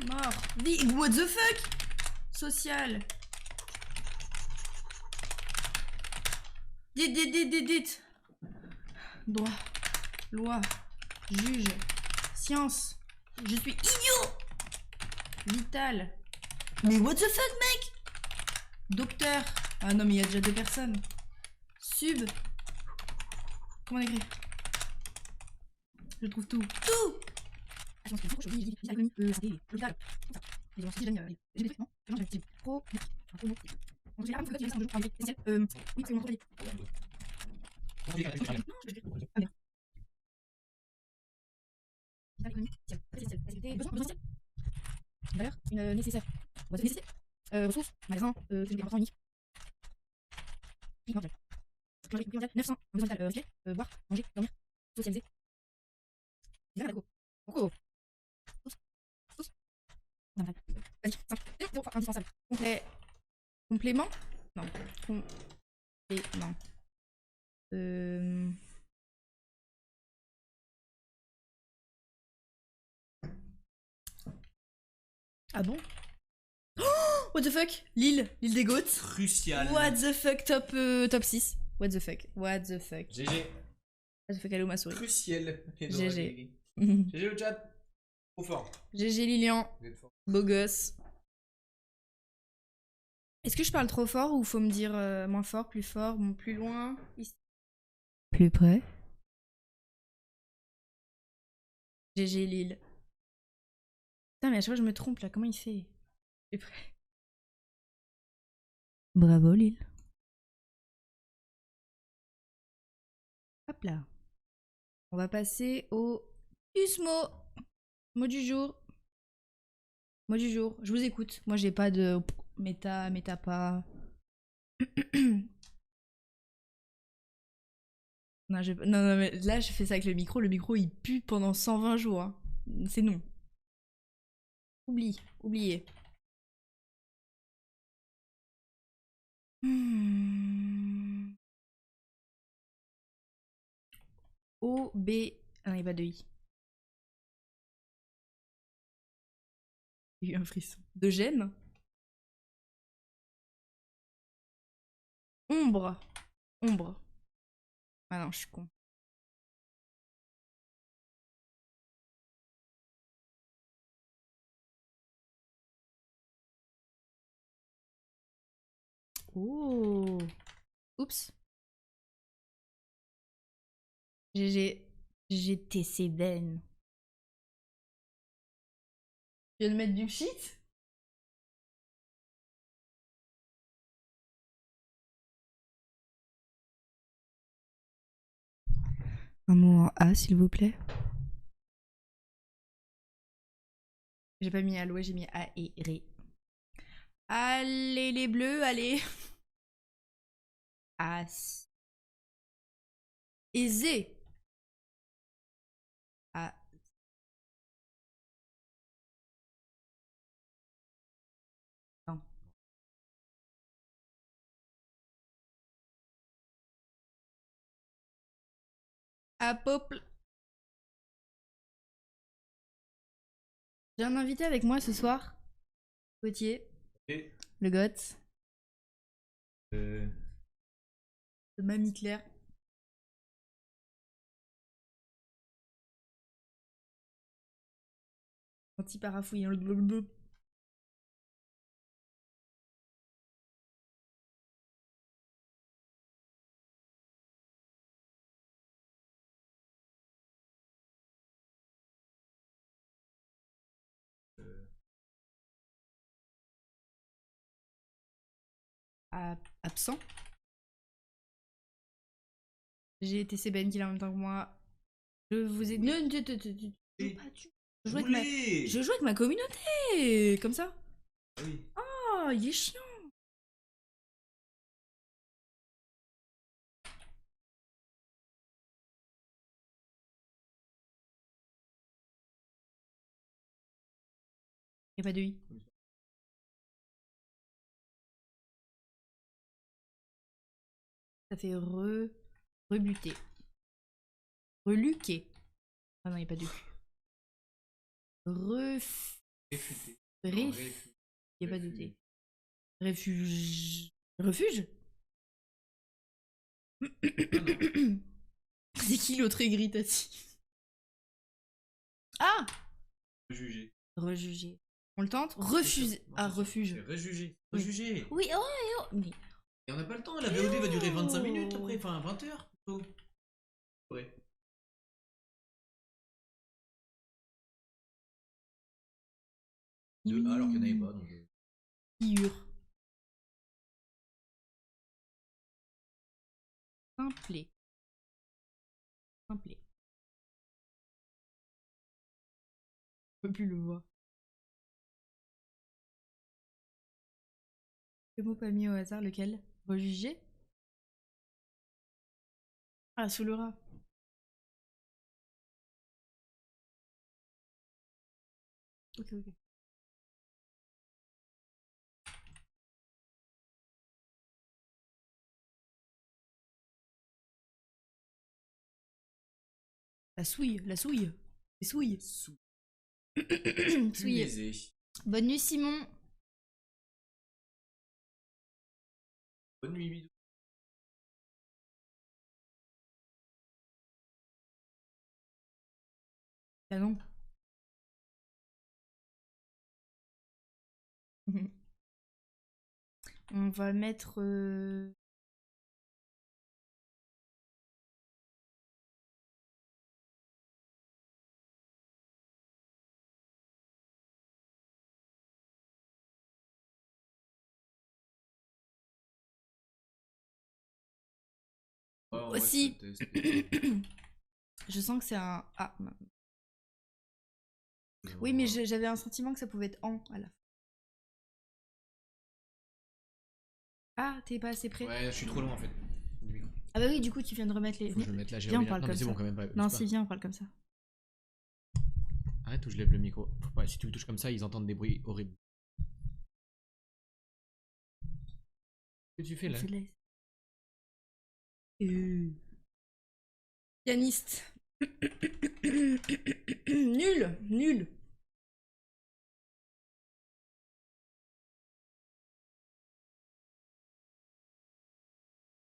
Mort. What the fuck? Social. Dit. Droit. Loi. Juge. Science. Je suis idiot. Vital. Mais what the fuck, mec? Docteur. Ah non, mais il y a déjà 2 personnes. Sub. Comment on écrit? Je trouve tout. Tout. Valeur, une nécessaire. Ressources, magasin, important unique. 900, besoin vital, boire, manger, dormir, socialiser. Pourquoi? Vas-y, 5, 0, indispensable. Complément? Non. Complément. Ah bon? Oh, what the fuck? L'île des goats. Crucial. What the fuck, top 6. What the fuck? GG. What the fuck, allô ma souris. Crucial. GG. GG le chat. Trop fort. GG Lilian. Vous êtes fort. Beau gosse. Est-ce que je parle trop fort ou faut me dire moins fort, plus loin? Ici. Plus près. GG Lille. Putain, mais à chaque fois je me trompe là, comment il fait? Plus près. Bravo Lille. Hop là. On va passer au Usmo. Mot du jour. Je vous écoute. Moi j'ai pas de méta pas. Non, mais là je fais ça avec le micro il pue pendant 120 jours. Hein. C'est non. Oubliez. O, B... Ah non, il n'y a pas de I. J'ai eu un frisson. De gêne. Ombre. Ah non, je suis con. Oh. Oups. GGTC Ben. Tu viens de mettre du shit? Un mot en A, s'il vous plaît. J'ai pas mis aloe, j'ai mis A et Ré. Allez les bleus, allez. As. Aisé. A. Non. À peuple. J'ai un invité avec moi ce soir. Gauthier. Et Le goth. Mamie Claire. Anti-parafouillant. Absent. J'ai été Seben qui est là en même temps que moi. Je vous ai. Je joue avec ma communauté. Comme ça. oui. Oh, il est chiant. Il n'y a pas de I. Ça fait rebuter. Reluquer. Ah non, il n'y a pas de U. Réfuté. Réf. Il n'y a pas de T. Refuge. Refuge? C'est qui l'autre aigri, Tati? Ah! Rejugé. Rejugé. On le tente? Refuser. Ah, refuge. Rejugé. Oui. Rejugé. Oui, oh, oh. Mais... Et on n'a pas le temps, la VOD va durer 25 minutes après, enfin 20 heures plutôt. Ouais. Alors qu'il n'y en avait pas donc. Figure. Simplet. Simplet. Je peux plus le voir. Le mot pas mis au hasard, lequel? Rejugé? Ah, sous le rat. Ok, ok. La souille, la souille. Les souilles. Souille. Bonne nuit, Simon. Bonne nuit, bisous. Ah non. On va mettre... Aussi. Je sens que c'est un... Ah. Oui, mais j'avais un sentiment que ça pouvait être en à la fin. Ah, t'es pas assez près? Ouais, je suis trop loin en fait. Ah bah oui, du coup, tu viens de remettre les... Faut que je le mette là, j'ai Viens, on oublié. parle comme ça. Bon, quand même pas. Non, si, viens, on parle comme ça. Arrête ou je lève le micro. Faut pas, si tu me touches comme ça, ils entendent des bruits horribles. Qu'est-ce que tu fais là? Pianiste. Nul, nul.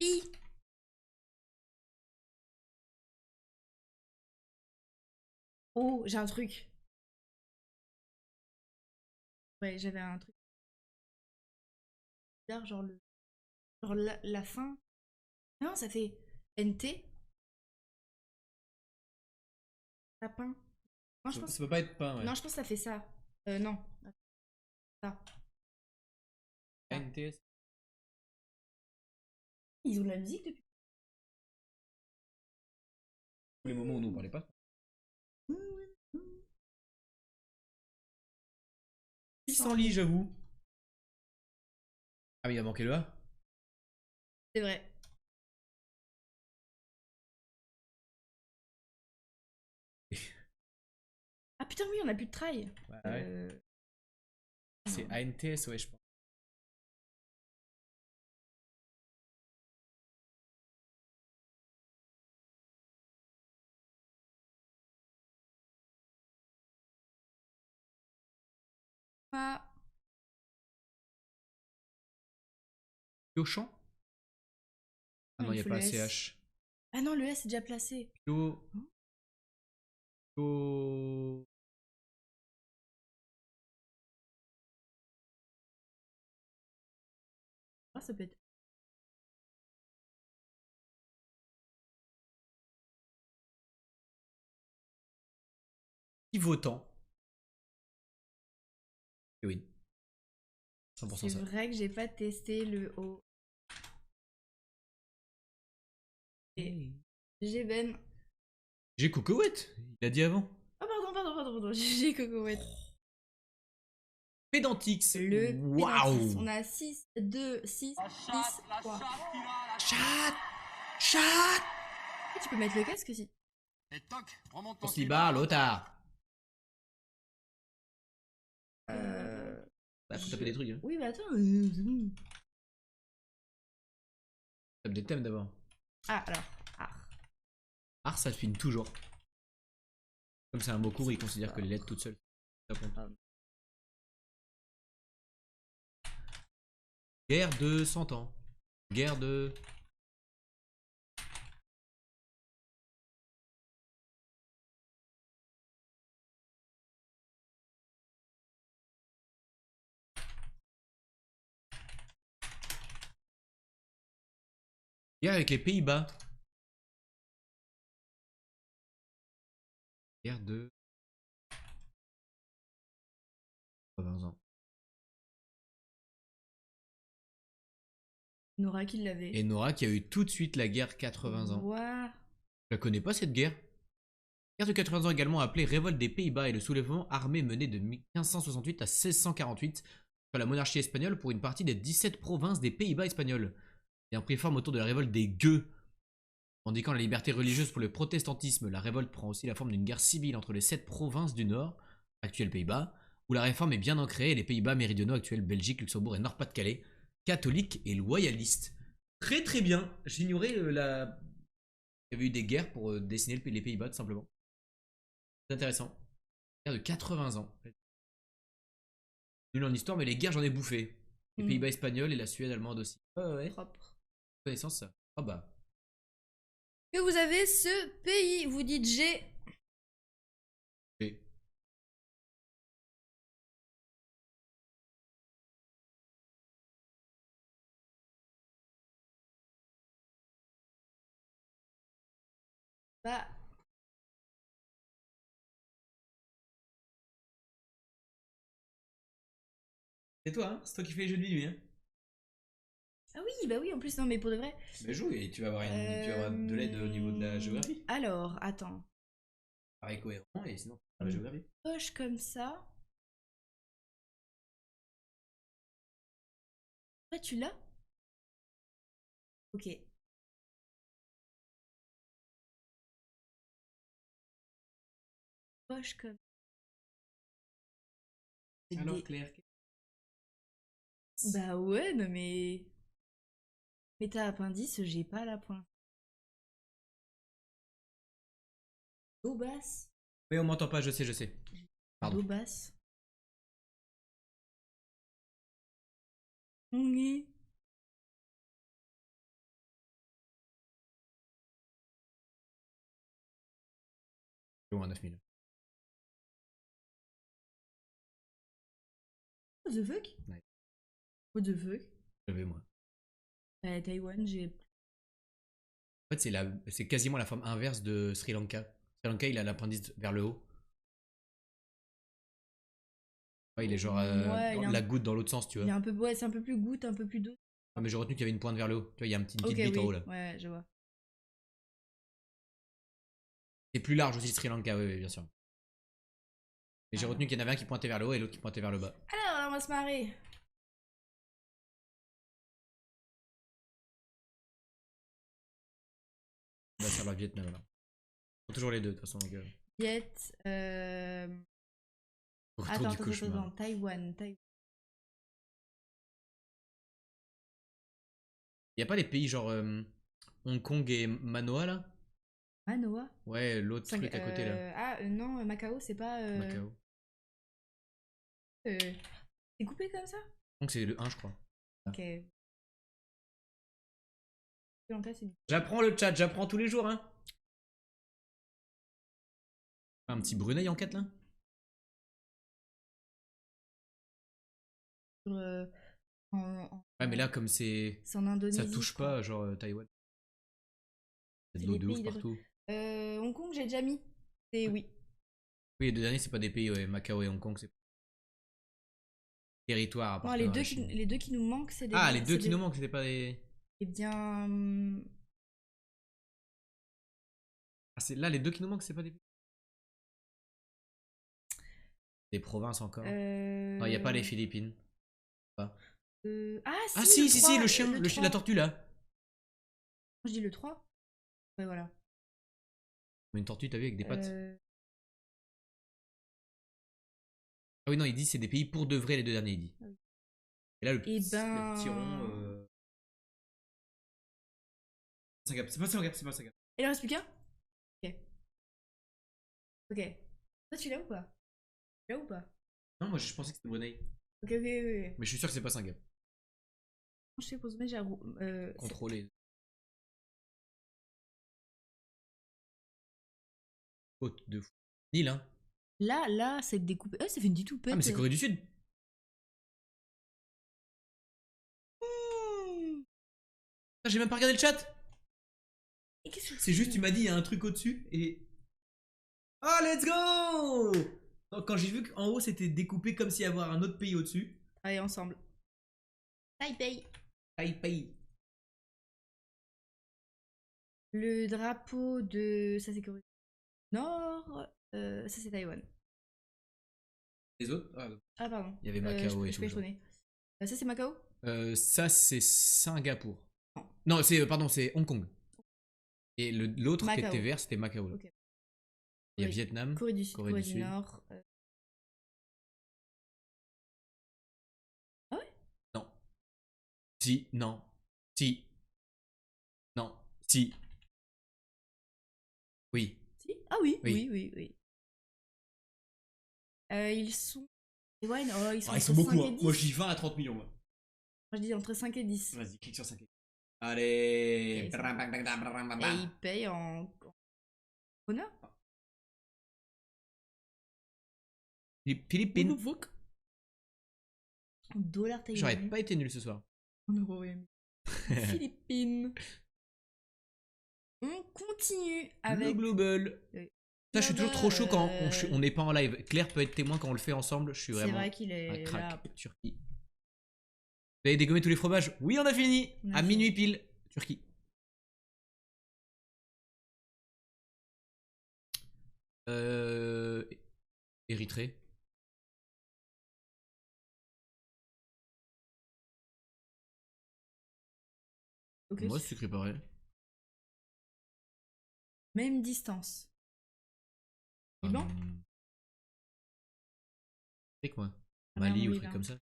I. Oh, j'ai un truc. Ouais, j'avais un truc. Genre le... Genre la fin. Non, ça fait NT. Lapin. Non, je pense... Ça peut pas être pain, ouais. Non, je pense que ça fait ça. Non. Ça. NTS. Ils ont de la musique depuis. Les moments où nous on parlait pas. Pissenlit, j'avoue. Ah, mais il a manqué le A. C'est vrai. Ah putain, oui, on a plus de try. Bah, ouais. C'est ANTS, ouais, je pense. Ah. Piochant? Ah non, il n'y a pas le CH. Ah non, le S est déjà placé. Pio. Pio. Ah, ça peut être. Pivotant. Oui. 100% C'est ça. vrai que j'ai pas testé le O. Et GG Ben. J'ai Cocoette. Il a dit avant. Oh pardon. GG Cocoette. Pédantix. Le Waouh. On a 6, 2, 6, 6, 3. Chat. Tu peux mettre le casque aussi. Et toc, remonte On ton s'y bat, l'otard. Bah, faut taper des trucs. Hein. Oui, mais attends. Tape des thèmes d'abord. Ah, alors. Art. Art, ça finit toujours. Comme c'est un mot court, il considère que les lettres toutes seules. Ça compte. Guerre de 100 ans. Guerre de... Guerre avec les Pays-Bas. Guerre de... 80 ans. Nora qui l'avait. Et Nora qui a eu tout de suite la guerre 80 ans. Ouah. Je la connais pas cette guerre. Guerre de 80 ans également appelée révolte des Pays-Bas et le soulèvement armé mené de 1568 à 1648 sur la monarchie espagnole pour une partie des 17 provinces des Pays-Bas espagnols. Et a pris forme autour de la révolte des Gueux. Indiquant la liberté religieuse pour le protestantisme, la révolte prend aussi la forme d'une guerre civile entre les 7 provinces du Nord, actuels Pays-Bas, où la réforme est bien ancrée et les Pays-Bas méridionaux, actuels Belgique, Luxembourg et Nord-Pas-de-Calais, catholiques et loyalistes. Très très bien. J'ignorais la... Il y avait eu des guerres pour dessiner les Pays-Bas tout simplement. C'est intéressant. Guerre de 80 ans. Nul en histoire, mais les guerres j'en ai bouffé. Les Pays-Bas espagnols et la Suède allemande aussi. Ouais. Propre. Connaissance ça. Ah bah. Que vous avez ce pays, vous dites G. G. Bah. C'est toi, hein? C'est toi qui fais les jeux de minuit, hein? Ah oui, bah oui, en plus, non, mais pour de vrai. Bah joue et tu vas avoir, tu vas avoir de l'aide au niveau de la géographie. Alors, attends. Pareil cohérent et sinon, la géographie. Poche comme ça. Ouais, tu l'as? Ok. Poche comme. Alors Des- Claire. Bah ouais, non mais. Mais t'as appendice, j'ai pas la pointe. Do basse. Oui, on m'entend pas, je sais, je sais. Pardon. Do basse. Oui. Loin 9000. What the fuck? Ouais. What the fuck? Je vais moi. Bah, Taïwan, j'ai. En fait, c'est quasiment la forme inverse de Sri Lanka. Sri Lanka, il a l'appendice vers le haut. Ouais, il est genre Ouais, il est la goutte dans l'autre sens, tu vois. Il est un peu. Ouais, c'est un peu plus goutte, un peu plus d'eau. Ah, mais j'ai retenu qu'il y avait une pointe vers le haut. Tu vois, il y a une petite Ok, bite en oui. haut là. Ouais, je vois. C'est plus large aussi Sri Lanka, oui, bien sûr. Mais j'ai retenu qu'il y en avait un qui pointait vers le haut et l'autre qui pointait vers le bas. Alors, on va se marrer. On va faire le Vietnam alors. Faut toujours les deux de toute façon. Viet. Retour du cauchemar. Attends. Taïwan. Y a pas les pays genre Hong Kong et Manoa là? Manoa. Ouais, l'autre truc à côté là. Ah, non, Macao, c'est pas. Macao. C'est coupé comme ça? Donc c'est le 1 je crois. Ok. Sri Lanka, c'est. J'apprends le chat, j'apprends tous les jours hein. Un petit Brunei en 4 là? Ouais mais là comme c'est... C'est en Indonésie. Ça touche pas genre Taïwan. Il y a de l'eau de ouf partout. Hong Kong, j'ai déjà mis. C'est oui. Oui, les deux derniers c'est pas des pays, ouais. Macao et Hong Kong c'est... Territoire Non, appartenant à la Chine. les deux qui nous manquent, c'est des. Ah, les deux qui nous manquent, c'était pas des... Eh bien. Ah, c'est là les deux qui nous manquent, c'est pas des... Des provinces encore. Non, il y a pas les Philippines. Pas. Ah si, si, le chien, le la tortue là. Je dis le 3. Ouais, voilà. Mais une tortue, t'as vu, avec des pattes. Ah oui, non, il dit c'est des pays pour de vrai, les deux derniers, il dit. Ah oui. Et là, le Et petit rond... C'est pas Singapour, c'est pas Singapour. Et il en reste plus qu'un? Ok. Ok. Toi, tu l'as ou pas? Tu l'as ou pas? Non, moi je pensais que c'était Brunei. Ok. Mais je suis sûr que c'est pas Singapour. Je pour mettre, j'ai Contrôler. Côte de fou. Nil, hein. Là, c'est découpé. Ah, ça fait une petite toupette. Ah, mais c'est Corée du Sud. J'ai même pas regardé le chat. C'est juste, tu m'as dit, il y a un truc au-dessus et. Oh, let's go! Donc, quand j'ai vu qu'en haut c'était découpé comme s'il y avait un autre pays au-dessus. Allez, ensemble. Taipei. Taipei. Le drapeau de. Ça, c'est Corée du Nord. Ça, c'est Taïwan. Les autres? Ah, pardon. Il y avait Macao et je peux tout. Ça, c'est Macao? Ça, c'est Singapour. Non, c'est pardon, c'est Hong Kong. Et l'autre qui était vert, c'était Macao. Okay. Il y a Vietnam, Corée du Sud, Corée du Nord. Ah ouais? Non. Si, non. Si. Non. Si. Oui. Si? Ah oui, oui. Ils sont. Ouais, non, ils sont beaucoup. Hein. Moi, je dis 20 à 30 millions. Moi, je dis entre 5 et 10. Vas-y, clique sur 5 et 10. Allez. Et ils payent en honneur? Philippines. En dollars taïwanais. J'aurais pas été nul ce soir. En euros, oui. Philippines. On continue avec. Le global. Ça, je suis toujours trop chaud quand on n'est pas en live. Claire peut être témoin quand on le fait ensemble. Je suis vraiment. C'est vrai qu'il est un crack. là. Turquie. Vous avez dégommé tous les fromages? Oui, on a fini. À minuit pile. Turquie. Érythrée. Okay. Moi, c'est écrit pareil. Même distance. Liban? C'est quoi? Mali ou truc comme ça?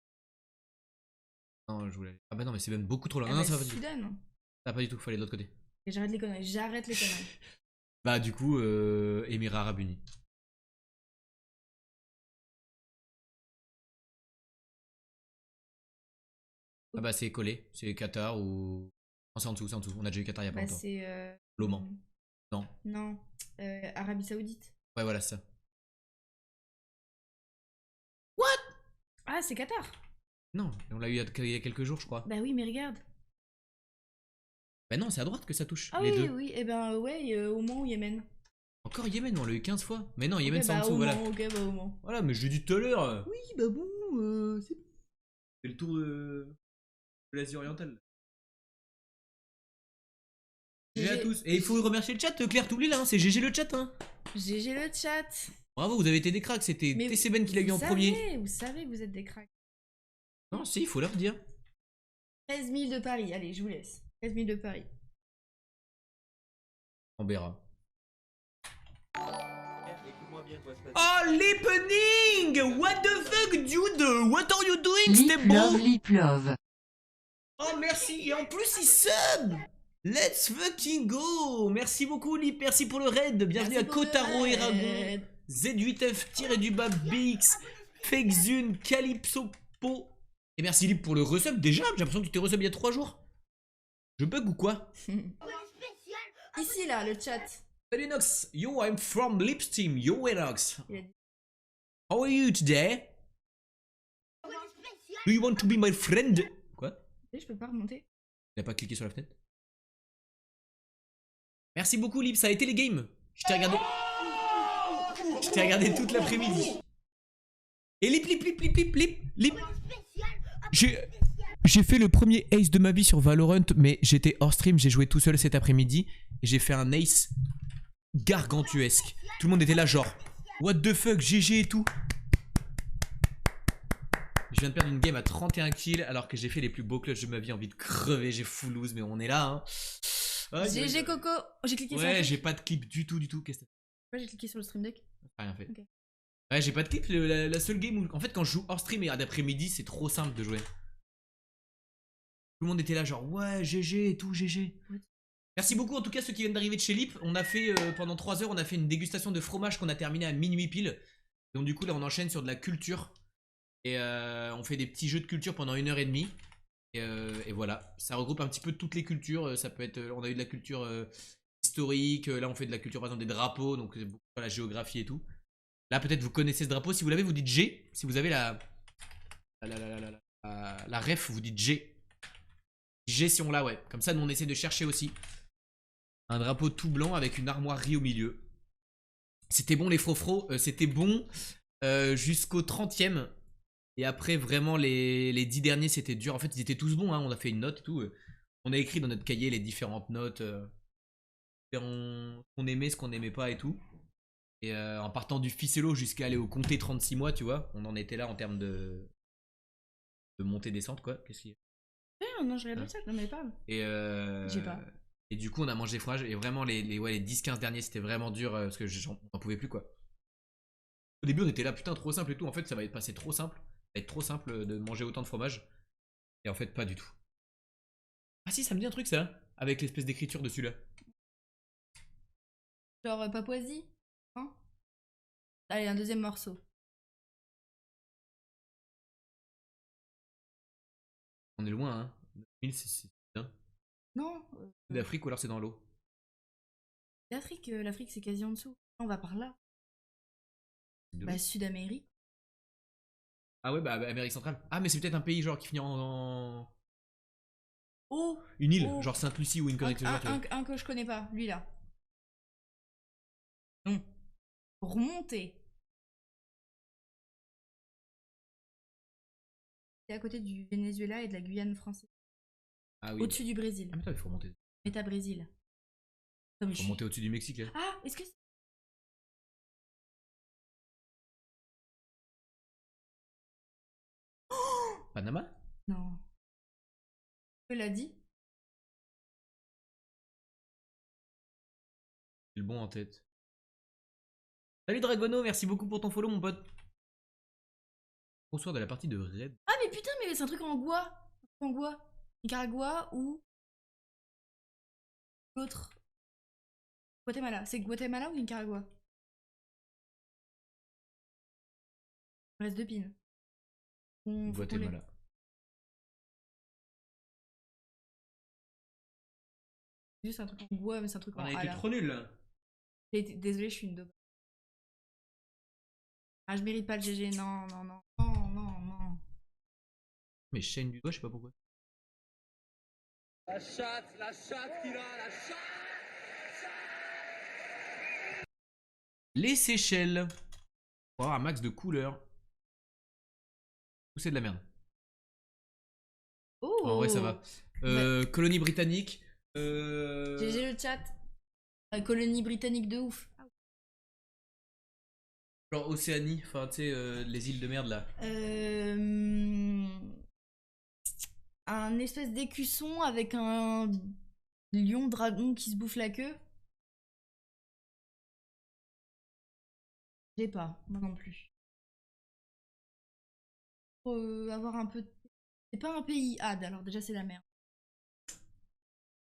Non, je voulais. Ah bah non, mais c'est même beaucoup trop loin. Non, ça va pas du tout. Soudan. Ah, pas du tout, fallait de l'autre côté. Et j'arrête les conneries. Bah, du coup, Émirats Arabes Unis. Ah bah, c'est collé. C'est Qatar ou. Non, c'est en dessous, On a déjà eu Qatar il y a pas longtemps. C'est. L'Oman. Non. Non. Arabie Saoudite. Ouais, voilà, c'est ça. What? Ah, c'est Qatar. Non, on l'a eu il y a quelques jours, je crois. Bah oui, mais regarde. Bah non, c'est à droite que ça touche. Ah les oui, deux. oui, et ben ouais, Oman ou Yémen. Encore Yémen, on l'a eu 15 fois. Mais non, Yémen, okay, c'est en dessous, Oman, voilà. Ok, bah Oman. Voilà, mais je l'ai dit tout à l'heure. Oui, bah bon, c'est le tour de l'Asie orientale. GG à tous. Et il faut remercier le chat, Claire, t'oublies là, hein, c'est GG le chat. Hein. GG le chat. Bravo, vous avez été des cracks, c'était TC Ben qui l'a eu en premier. Vous savez que vous êtes des cracks. Non, si, il faut leur dire. 13 000 de Paris, allez, je vous laisse. 13 000 de Paris. On verra. Oh, l'happening! What the fuck, dude? What are you doing? C'était bon! Lip love. Oh, merci! Et en plus, il sub! Let's fucking go! Merci beaucoup, Lip. Merci pour le raid. Bienvenue à Kotaro Eragon. Z8F-du-bas BX. Fexune, Calypso Po. Et merci, Lip, pour le resub. Déjà, j'ai l'impression que tu t'es resub il y a 3 jours. Je bug ou quoi? Ici, là, le chat. Salut Nox. Yo, I'm from Lips Team. Yo, Nox. How are you today? Do you want to be my friend? Quoi? Je peux pas remonter. Il a pas cliqué sur la fenêtre. Merci beaucoup, Lip. Ça a été les games. Je t'ai regardé. Je t'ai regardé toute l'après-midi. Et Lip. J'ai fait le premier ace de ma vie sur Valorant, mais j'étais hors stream, j'ai joué tout seul cet après-midi. Et j'ai fait un ace gargantuesque. Tout le monde était là genre, what the fuck, GG et tout. Je viens de perdre une game à 31 kills alors que j'ai fait les plus beaux clutches de ma vie. Envie de crever, j'ai full lose, mais on est là, hein. Ah, GG Coco. J'ai cliqué sur. Ouais, j'ai pas de clip du tout. Qu'est-ce que c'est? J'ai cliqué sur le stream deck. Rien fait. Okay. Ouais, j'ai pas de clip. La seule game où. En fait, quand je joue hors stream et d'après-midi, c'est trop simple de jouer. Tout le monde était là, genre, ouais, GG et tout, GG. Ouais. Merci beaucoup, en tout cas, ceux qui viennent d'arriver de chez Lip. On a fait, pendant 3 heures, on a fait une dégustation de fromage qu'on a terminé à minuit pile. Donc, du coup, là, on enchaîne sur de la culture. Et on fait des petits jeux de culture pendant 1h30. Et voilà, ça regroupe un petit peu toutes les cultures. Ça peut être, on a eu de la culture historique. Là, on fait de la culture par exemple des drapeaux, donc c'est beaucoup sur la géographie et tout. Là, peut-être vous connaissez ce drapeau. Si vous l'avez, vous dites G. Si vous avez la ref, vous dites G. G si on l'a, ouais. Comme ça, nous on essaie de chercher aussi. Un drapeau tout blanc avec une armoirie au milieu. C'était bon les frofros, c'était bon jusqu'au 30e. Et après, vraiment, les 10 derniers, c'était dur. En fait, ils étaient tous bons, hein. On a fait une note et tout. On a écrit dans notre cahier les différentes notes. On aimait, ce qu'on n'aimait pas et tout. Et en partant du ficello jusqu'à aller au comté 36 mois, tu vois, on en était là en termes de montée-descente, quoi. Qu'est-ce qu'il y a? Non, je regarde ça, non mais parle. J'ai pas. Et du coup, on a mangé des fromages. Et vraiment, les 10-15 derniers, c'était vraiment dur parce que j'en pouvais plus, quoi. Au début, on était là, putain, trop simple et tout. En fait, ça va être passé trop simple. Ça va être trop simple de manger autant de fromage. Et en fait, pas du tout. Ah si, ça me dit un truc, ça. Avec l'espèce d'écriture dessus, là. Genre Papouasie, hein? Allez, un deuxième morceau. On est loin, hein. 9000, c'est bien. Non. D'Afrique ou alors c'est dans l'eau? L'Afrique c'est quasi en dessous. On va par là. De Bah l'eau. Sud-Amérique. Ah ouais, bah Amérique centrale. Ah, mais c'est peut-être un pays genre qui finit Oh, une île, oh. genre Sainte-Lucie ou une connerie de ce genre, tu vois. Un que je connais pas, lui là. Non. Remonter. C'est à côté du Venezuela et de la Guyane française. Ah oui. Au-dessus du Brésil. Ah mais attends, il faut remonter. Méta Brésil. Comme Il faut remonter au-dessus du Mexique, là. Ah, est-ce que c'est... Panama? Non. Tu l'a dit? J'ai le bon en tête. Salut Dragono, merci beaucoup pour ton follow, mon pote. Bonsoir de la partie de Red. Ah mais putain, mais c'est un truc en Gua. En Gua. Nicaragua ou... L'autre. Guatemala. C'est Guatemala ou Nicaragua? Il reste deux pins. Guatemala. C'est juste un truc en Gua, mais c'est un truc On en a A été là. trop nuls là. Désolée, je suis une daube. Ah, je mérite pas le GG, non, non, non, non, non, non. Mais je saigne du doigt, je sais pas pourquoi. La chatte qu'il a, la chatte. Les Seychelles. Pour avoir un max de couleurs. Ou c'est de la merde. Oh, En vrai, ça va. Colonie britannique. GG le chat. Colonie britannique de ouf. Genre Océanie, enfin tu sais, les îles de merde là. Un espèce d'écusson avec un lion dragon qui se bouffe la queue. J'ai pas, moi non plus. Faut avoir un peu. C'est pas un pays had, alors déjà c'est la merde.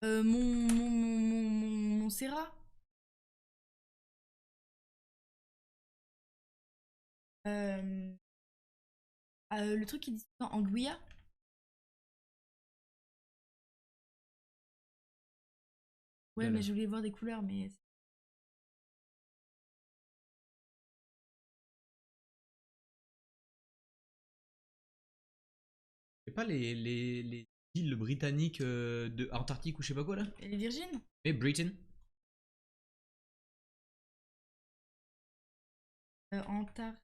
Montserrat. Le truc qui dit Anguilla. Ouais, Là, mais là. je voulais voir des couleurs, mais. C'est pas les îles britanniques de Antarctique ou je sais pas quoi là? Les Virgines. Mais Britain. Antar.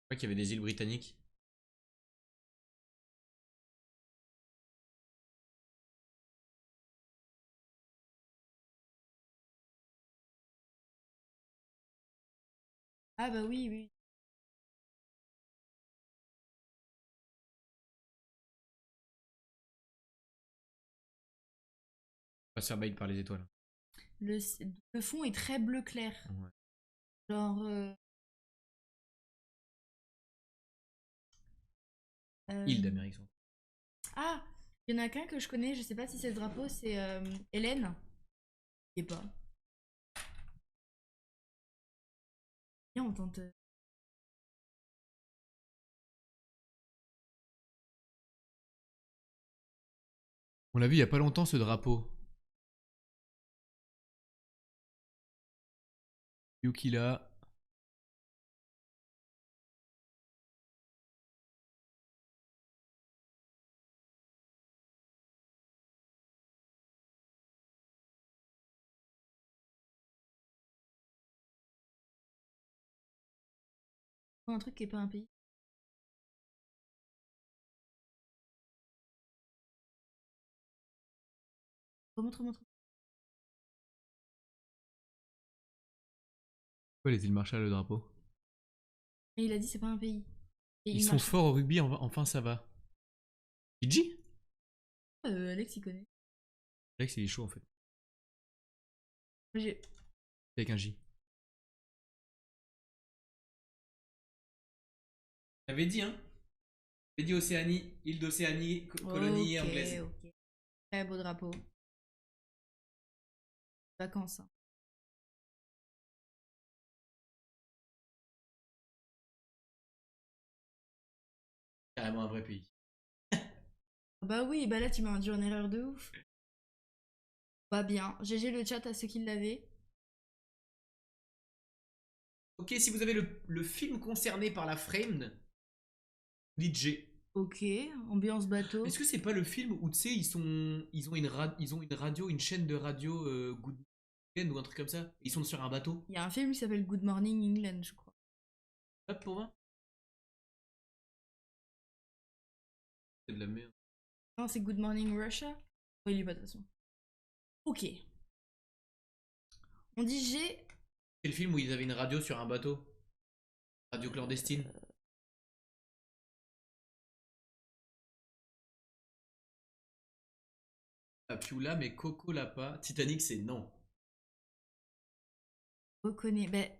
Je crois qu'il y avait des îles britanniques. Ah bah oui, oui. On va se faire bait par les étoiles. Le fond est très bleu clair. Ouais. Genre. Île d'Amérique centrale. Ah, il y en a qu'un que je connais, je sais pas si c'est le drapeau, c'est Hélène. Je sais pas. Viens, on tente. On l'a vu il y a pas longtemps ce drapeau. Yukila. Un truc qui est pas un pays. Montre. Pourquoi les îles Marshall le drapeau? Et il a dit c'est pas un pays. Et Ils il sont marche. forts au rugby, enfin ça va. Fidji? Alex, il connaît. Alex il est chaud en fait. J'ai- Avec un J. J'avais dit hein. J'avais dit Océanie, île d'Océanie, colonie anglaise. Ok. Très beau drapeau. Vacances. Hein. Carrément un vrai pays. Bah oui, bah là tu m'as induit en erreur de ouf. Bah bien. GG le chat à ceux qui l'avaient. Ok, si vous avez le film concerné par la Framed, dites G. Ok, ambiance bateau. Est-ce que c'est pas le film où tu sais ils ont une radio, une chaîne de radio Good Morning ou un truc comme ça? Ils sont sur un bateau. Il y a un film qui s'appelle Good Morning England, je crois. Hop pour moi. C'est de la merde. Non, c'est Good Morning Russia. Oui, il est pas de toute façon. Ok. On dit G. C'est le film où ils avaient une radio sur un bateau. Radio clandestine. Piula, mais Coco l'a pas. Titanic, c'est non. Reconnais. Ben,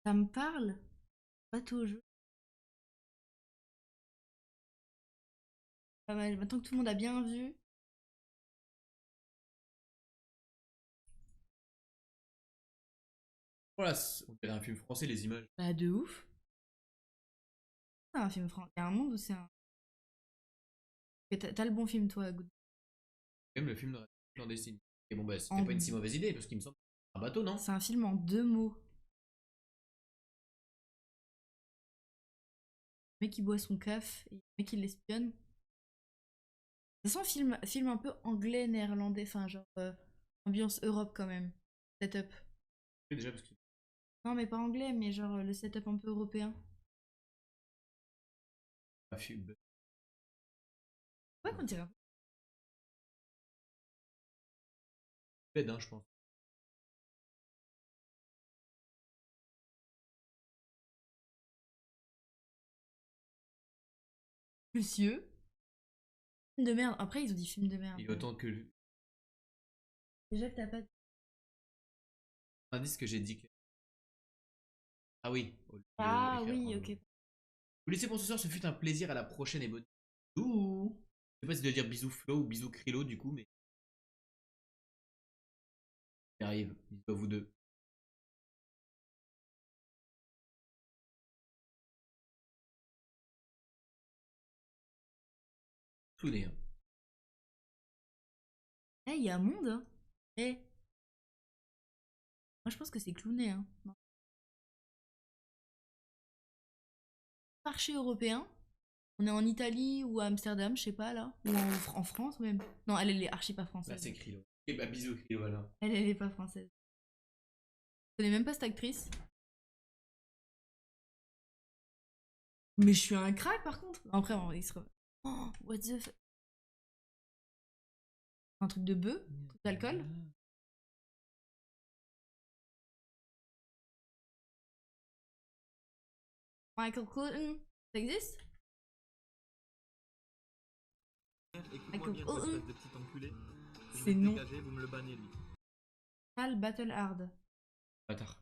ça me parle. Bateau jeu. Pas mal. Maintenant que tout le monde a bien vu. Voilà, on dirait un film français, les images. Bah, de ouf. C'est un film français. Il y a un monde où c'est un. T'as le bon film, toi, Good. Même le film de radio clandestine. Et bon, bah, c'était En- pas une si mauvaise idée, parce qu'il me semble que c'est un bateau, non? C'est un film en 2 mots. Le mec qui boit son caf et le mec qui l'espionne. De toute façon, film un peu anglais, néerlandais, enfin genre ambiance Europe quand même. Setup. Oui, déjà, parce que Non mais pas anglais, mais genre le setup un peu européen. c'est un film. Ouais qu'on dirait. Bed, hein, je pense. Monsieur. Film de merde. Après ils ont dit film de merde. Il y a autant que Déjà que t'as pas. l'indice que j'ai dit que. Ah oui. Ah écrire, oui, pardon. ok. Vous laissez pour ce soir, ce fut un plaisir, à la prochaine et bonne. Ouh. Je sais pas si je dois dire bisous Flo ou bisous Krilo du coup, mais. Il arrive. Bisous à vous deux. Souvenez, hein. Eh, il y a un monde, hein. Eh. Moi je pense que c'est clowné, hein. Non. Marché européen. On est en Italie ou à Amsterdam, je sais pas là. Ou en France même. Non, elle est archi pas Là, française. c'est Krilo. Et bah, bisous Krilo, alors. Elle est pas française. Je connais même pas cette actrice. Mais je suis un crack par contre. Après, il se. Oh, what the fuck. Un truc de bœuf? Un truc d'alcool? Michael Clinton? Ça existe? Écoute-moi bien, Oh, espèce de petit enculé. Je c'est vais me non. dégager, vous me le bannez, lui. Mal Battle Hard. Bâtard.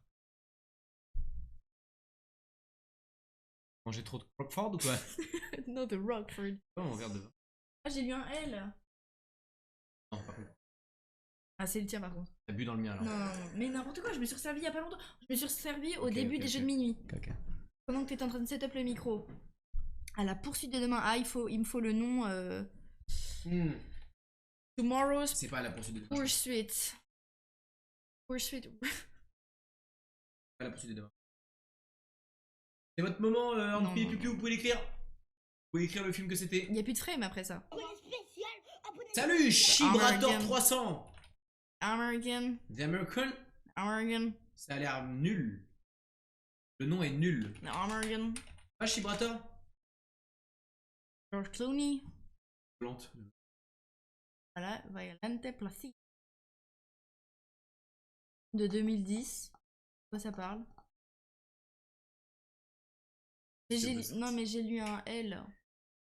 Manger trop de Rockford ou quoi? Non, de Rockford. Oh, mon verre de vin. Ah, j'ai lu un L. Non, par contre. Ah, c'est le tien par contre. T'as bu dans le mien alors. Non, non, non. Mais n'importe quoi, je me suis resservi il y a pas longtemps. Je me suis resservi au Ok, début ok, des ok. jeux de minuit. Ok. Pendant que t'étais en train de setup le micro. À la poursuite de demain. Ah, il me faut le nom. Tomorrow's C'est pas la poursuite de demain. Pursuit. Pursuit. Pas la poursuite de demain. C'est votre moment, Anthony Non, Piu-Piu, vous pouvez l'écrire. Vous pouvez écrire le film que c'était. Il n'y a plus de frame après ça. Salut, Chibrator American. 300. American. The American. American. Ça a l'air nul. Le nom est nul. American. Ah, Chibrator. George Clooney. Plante. Voilà, Violente Plastic. De 2010. De quoi ça parle? Non mais j'ai lu un L.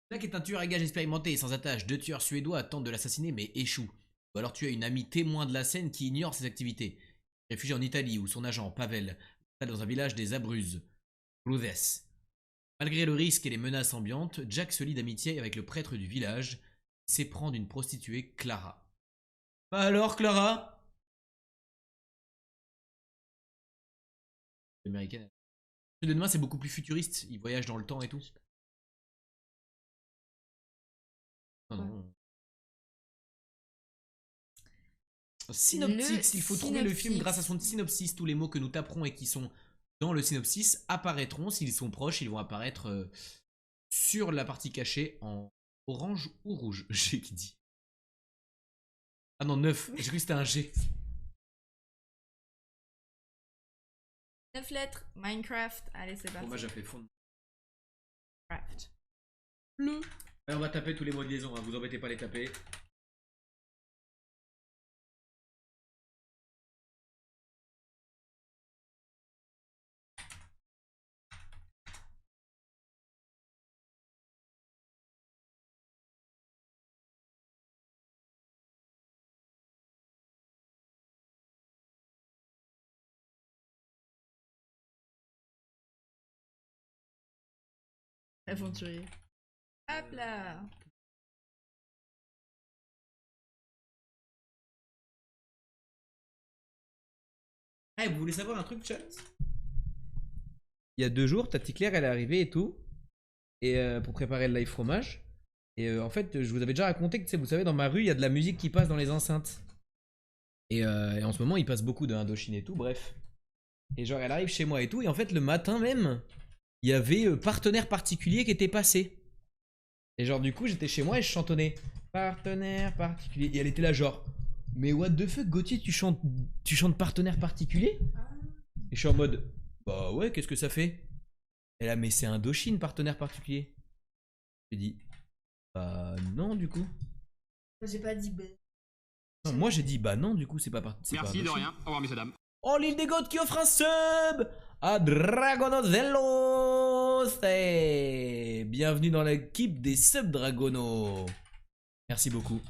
Jack est un tueur à gages expérimenté et sans attache. 2 tueurs suédois tentent de l'assassiner mais échouent. Ou alors tu as une amie témoin de la scène qui ignore ses activités. Réfugié en Italie où son agent, Pavel, est dans un village des Abruzzes. Rudess. Malgré le risque et les menaces ambiantes, Jack se lie d'amitié avec le prêtre du village et s'éprend d'une prostituée, Clara. Bah alors, Clara? Américaine. Le de demain, c'est beaucoup plus futuriste. Il voyage dans le temps et tout. Non, non. Synopsis, il faut trouver le film grâce à son synopsis. Tous les mots que nous taperons et qui sont dans le synopsis apparaîtront. S'ils sont proches, ils vont apparaître sur la partie cachée en orange ou rouge. G qui dit. Ah non, 9. J'ai cru que c'était un G. 9 lettres. Minecraft. Allez, c'est parti. Bon, moi j'ai fait fond. Minecraft. Allez, on va taper tous les mots de liaison. Hein. Vous embêtez pas à les taper. Aventurier. Hop là. Eh, vous voulez savoir un truc, chat? Il y a 2 jours, ta petite Claire, elle est arrivée et tout. Et pour préparer le live fromage. Et en fait, je vous avais déjà raconté que, vous savez, dans ma rue, il y a de la musique qui passe dans les enceintes. Et en ce moment, il passe beaucoup de Indochine et tout, bref. Et genre, elle arrive chez moi et tout. Et en fait, le matin même, il y avait partenaire particulier qui était passé. Et genre, du coup, j'étais chez moi et je chantonnais partenaire particulier. Et elle était là, genre, mais what the fuck, Gauthier, tu chantes partenaire particulier? Et je suis en mode, bah ouais, qu'est-ce que ça fait? Elle a, mais c'est Indochine, partenaire particulier. J'ai dit, bah non, du coup. J'ai pas dit B. Non, moi j'ai dit, bah non, du coup, c'est pas parti. Merci de rien. Au revoir, messieurs, dames. Oh, l'île des Goths qui offre un sub à Dragonozello. Bienvenue dans l'équipe des subs Dragono. Merci beaucoup.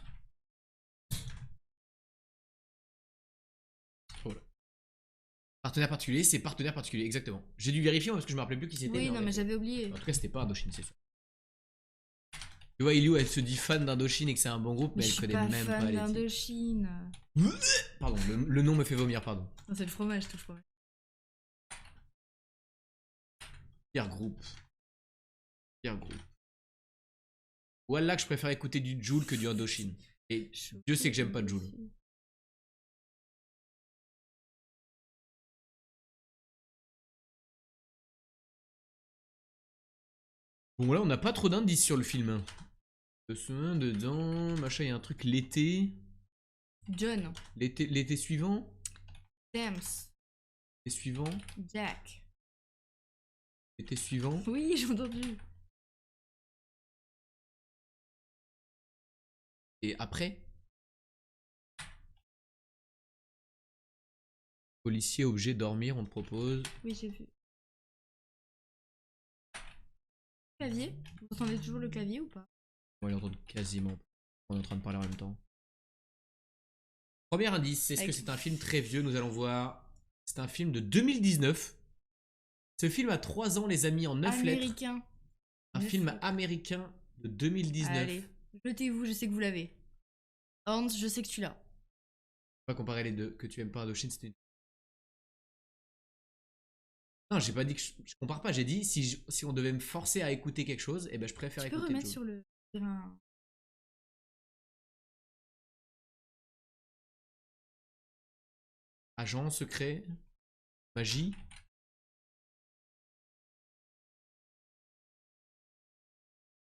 Voilà. Partenaire particulier, c'est partenaire particulier, exactement. J'ai dû vérifier parce que je me rappelais plus qui c'était. Oui, non, mais j'avais oublié. En tout cas, c'était pas Indochine, c'est sûr. Tu vois, Ilou, elle se dit fan d'Indochine et que c'est un bon groupe, mais elle connaît même pas les titres. d'Indochine. Pardon, le nom me fait vomir, pardon. Non, c'est le fromage, tout le fromage. Pire groupe. Pire groupe. Voilà que je préfère écouter du Jul que du Indochine. Et Dieu sait que j'aime pas Jul. Bon, là, on n'a pas trop d'indices sur le film. Dedans, machin, il y a un truc l'été. John. L'été suivant. James. L'été suivant. Jack. L'été suivant. Oui, j'ai entendu. Et après. Policier, objet, dormir, on te propose. Oui, j'ai vu. Clavier. Vous entendez toujours le clavier ou pas? On va l'entendre quasiment. On est en train de parler en même temps. Premier indice, est-ce que c'est un film très vieux? Nous allons voir. C'est un film de 2019. Ce film a 3 ans, les amis, en 9 lettres. Américain. Un film américain de 2019. Allez, jetez-vous, je sais que vous l'avez. Hans, je sais que tu l'as. Pas comparer les deux. Que tu aimes pas Indochine, c'était une. Non, j'ai pas dit que je compare pas. J'ai dit si on devait me forcer à écouter quelque chose, eh ben je préfère Tu peux écouter remettre Joe. sur le terrain. Agent, secret, magie.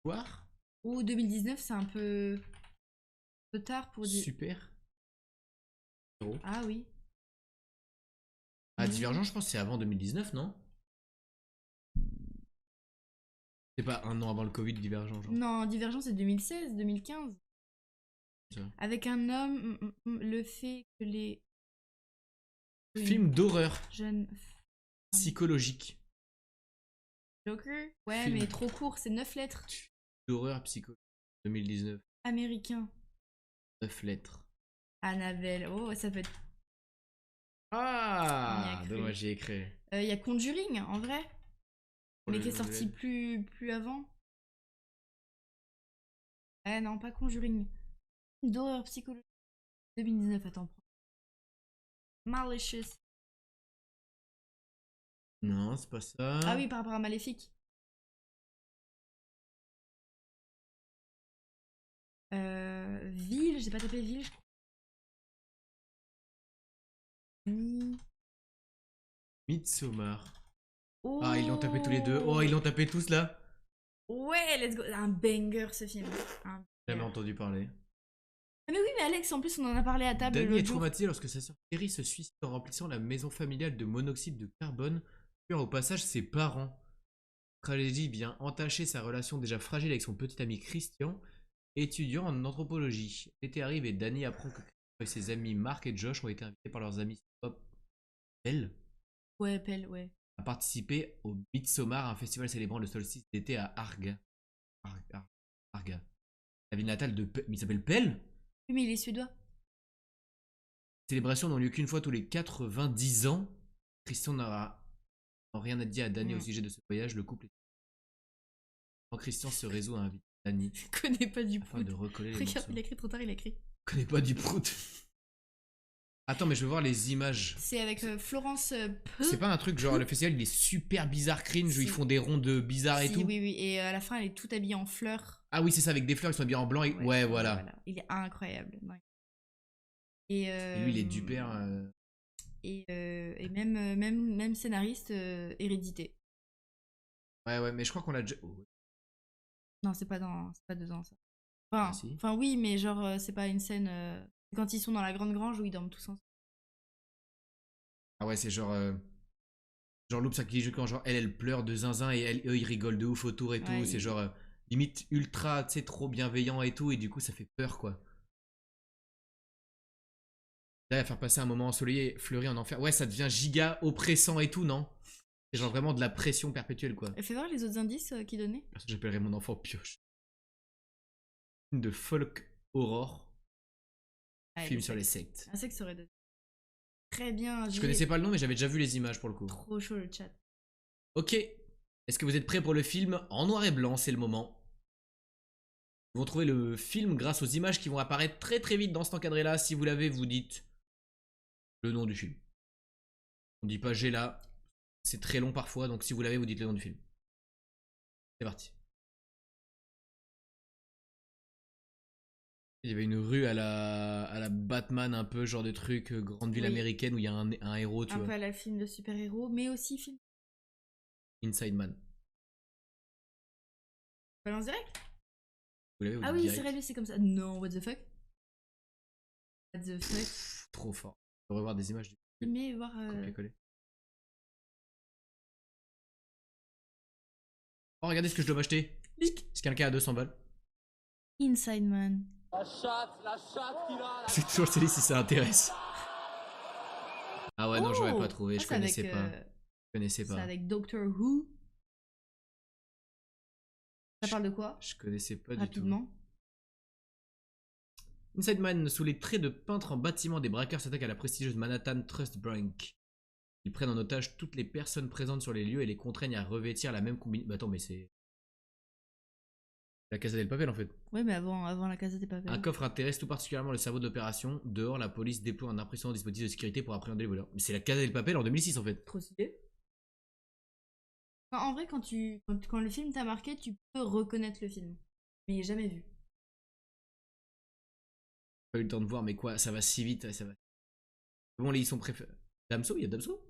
Voir. Ou 2019, c'est un peu tard pour dire. Super. Héros. Ah oui. Ah, Divergent, je pense que c'est avant 2019, non? C'est pas un an avant le Covid, Divergent, genre. Non, Divergence, c'est 2016, 2015. Ça. Avec un homme, le fait que les Film d'horreur jeunes psychologique. Joker. Ouais, Film. mais trop court, c'est 9 lettres. D'horreur psychologique. 2019. Américain. 9 lettres. Annabelle. Oh, ça peut être. On y Ah, a cru. dommage, j'ai écrit. Il y a Conjuring, en vrai. Oh, Mais le qui est nom sorti de plus avant. Eh non, pas Conjuring. D'horreur psychologique. 2019, attends. Malicious. Non, c'est pas ça. Ah oui, par rapport à Maléfique. Ville, j'ai pas tapé ville, je crois. Midsommar. Oh. Ah, ils l'ont tapé tous les deux. Oh, ils l'ont tapé tous là. Ouais, let's go. Un banger ce film. Un Jamais banger. entendu parler. Ah mais oui, mais Alex, en plus, on en a parlé à table Danny est l'autre jour. traumatisé lorsque sa sœur Terry se suicide en remplissant la maison familiale de monoxyde de carbone, tuant au passage ses parents. Tragédie vient entacher sa relation déjà fragile avec son petit ami Christian, étudiant en anthropologie. L'été arrive et Danny apprend que Christian et ses amis Mark et Josh ont été invités par leurs amis Hop, elle, Ouais, Pelle, ouais. à participer au Midsommar, un festival célébrant le solstice d'été à Arga. Arga. La ville natale de Mais il s'appelle Pell. Oui, mais il est suédois. Célébrations n'ont lieu qu'une fois tous les 90 ans. Christian n'aura rien à dire à Danny au sujet de ce voyage. Le couple est. Quand Christian se résout à inviter Danny Je connais pas du afin prout. de recoller les Regarde, morceaux. il a écrit trop tard, il a écrit. Je connais pas du prout. Attends, mais je veux voir les images. C'est avec Florence Peu. C'est pas un truc genre le festival il est super bizarre cringe où ils Si. font des rondes bizarres et Si, tout. oui, oui. Et à la fin, elle est toute habillée en fleurs. Ah oui, c'est ça, avec des fleurs qui sont bien en blanc. Et... Ouais, voilà. Il est incroyable. Ouais. Et lui, il est du père. Et même scénariste hérédité. Ouais, mais je crois qu'on l'a déjà. Oh, Non, c'est pas dedans ça. Enfin, Ah, si. enfin oui, mais genre c'est pas une scène. Quand ils sont dans la grande grange où ils dorment tous ensemble. Ah ouais, c'est genre. Genre Loup, ça qui joue quand genre elle pleure de zinzin et eux ils rigolent de ouf autour et tout. Ouais, C'est genre limite ultra, tu sais, trop bienveillant et tout. Et du coup, ça fait peur quoi. Là, à faire passer un moment ensoleillé, fleuri en enfer. Ouais, ça devient giga oppressant et tout, non? C'est genre vraiment de la pression perpétuelle quoi. Fais voir les autres indices qu'il donnait. Perso, j'appellerais mon enfant Pioche. De folk horror. Ah, Film sur les sectes. Un sexe serait de. Très bien. Je connaissais pas le nom, mais j'avais déjà vu les images pour le coup. Trop chaud le chat. Ok. Est-ce que vous êtes prêts pour le film en noir et blanc? C'est le moment. Vous vont trouver le film grâce aux images qui vont apparaître très très vite dans cet encadré-là. Si vous l'avez, vous dites le nom du film. On dit pas j'ai là. C'est très long parfois, donc si vous l'avez, vous dites le nom du film. C'est parti. Il y avait une rue à la Batman, un peu genre de truc, grande ville Oui. américaine où il y a un héros, tu Un vois. peu à la film de super-héros, mais aussi film. Inside Man. Balance direct. Vous l'avez, vous Ah dites oui, direct. c'est réglé, c'est comme ça. Non, what the fuck. What the fuck. Trop fort. On va revoir des images du Mais voir. copier-coller. Oh, regardez ce que je dois m'acheter. C'est quelqu'un à 200 balles. Inside Man. La chatte qu'il a, C'est toujours celui si ça intéresse. Ah ouais, non, j'aurais pas trouvé. Je c'est avec, connaissais pas. Je connaissais C'est pas. avec Doctor Who. Ça parle de quoi? Je connaissais pas du Rapidement. tout. Inside Man, sous les traits de peintre en bâtiment, des braqueurs s'attaquent à la prestigieuse Manhattan Trust Bank. Ils prennent en otage toutes les personnes présentes sur les lieux et les contraignent à revêtir la même combinaison. Bah attends, mais c'est La Casa del Papel en fait. Ouais, mais avant la Casa des Papel. Un coffre intéresse tout particulièrement le cerveau d'opération. Dehors, la police déploie un impressionnant dispositif de sécurité pour appréhender les voleurs. Mais c'est la Casa del Papel en 2006 en fait. Trop stylé. Enfin, en vrai, quand le film t'a marqué, tu peux reconnaître le film. Mais jamais vu. Pas eu le temps de voir, mais quoi, ça va si vite, ça va. Bon, les ils sont préférés. Damso, il y a Damso?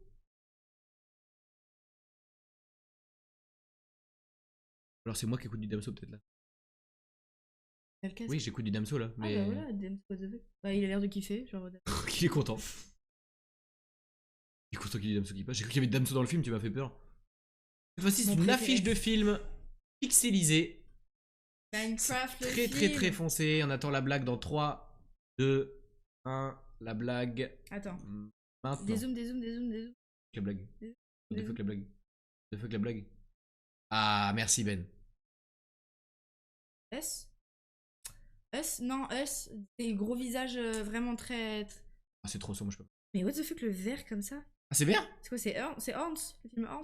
Alors c'est moi qui écoute du Damso peut-être là. Oui, j'écoute du Damso là, Ah mais bah voilà, James What the fuck. Bah, il a l'air de kiffer, genre. il est content. Il est content qu'il y ait Damso qui passe. J'ai cru qu'il y avait Damso dans le film, tu m'as fait peur. Cette fois-ci, c'est Mon une préféré. affiche de film pixelisée. Minecraft, le Très film. très très foncé. On attend la blague dans 3, 2, 1. La blague. Attends. Maintenant. Des zooms. La blague. Des What the fuck zooms. la blague. What the fuck la blague. Ah, merci Ben. S non, S, des gros visages vraiment très. Ah, c'est trop ça, moi je peux pas. Mais what the fuck, le vert comme ça? Ah, c'est vert? C'est quoi, c'est Hans, le film Hans?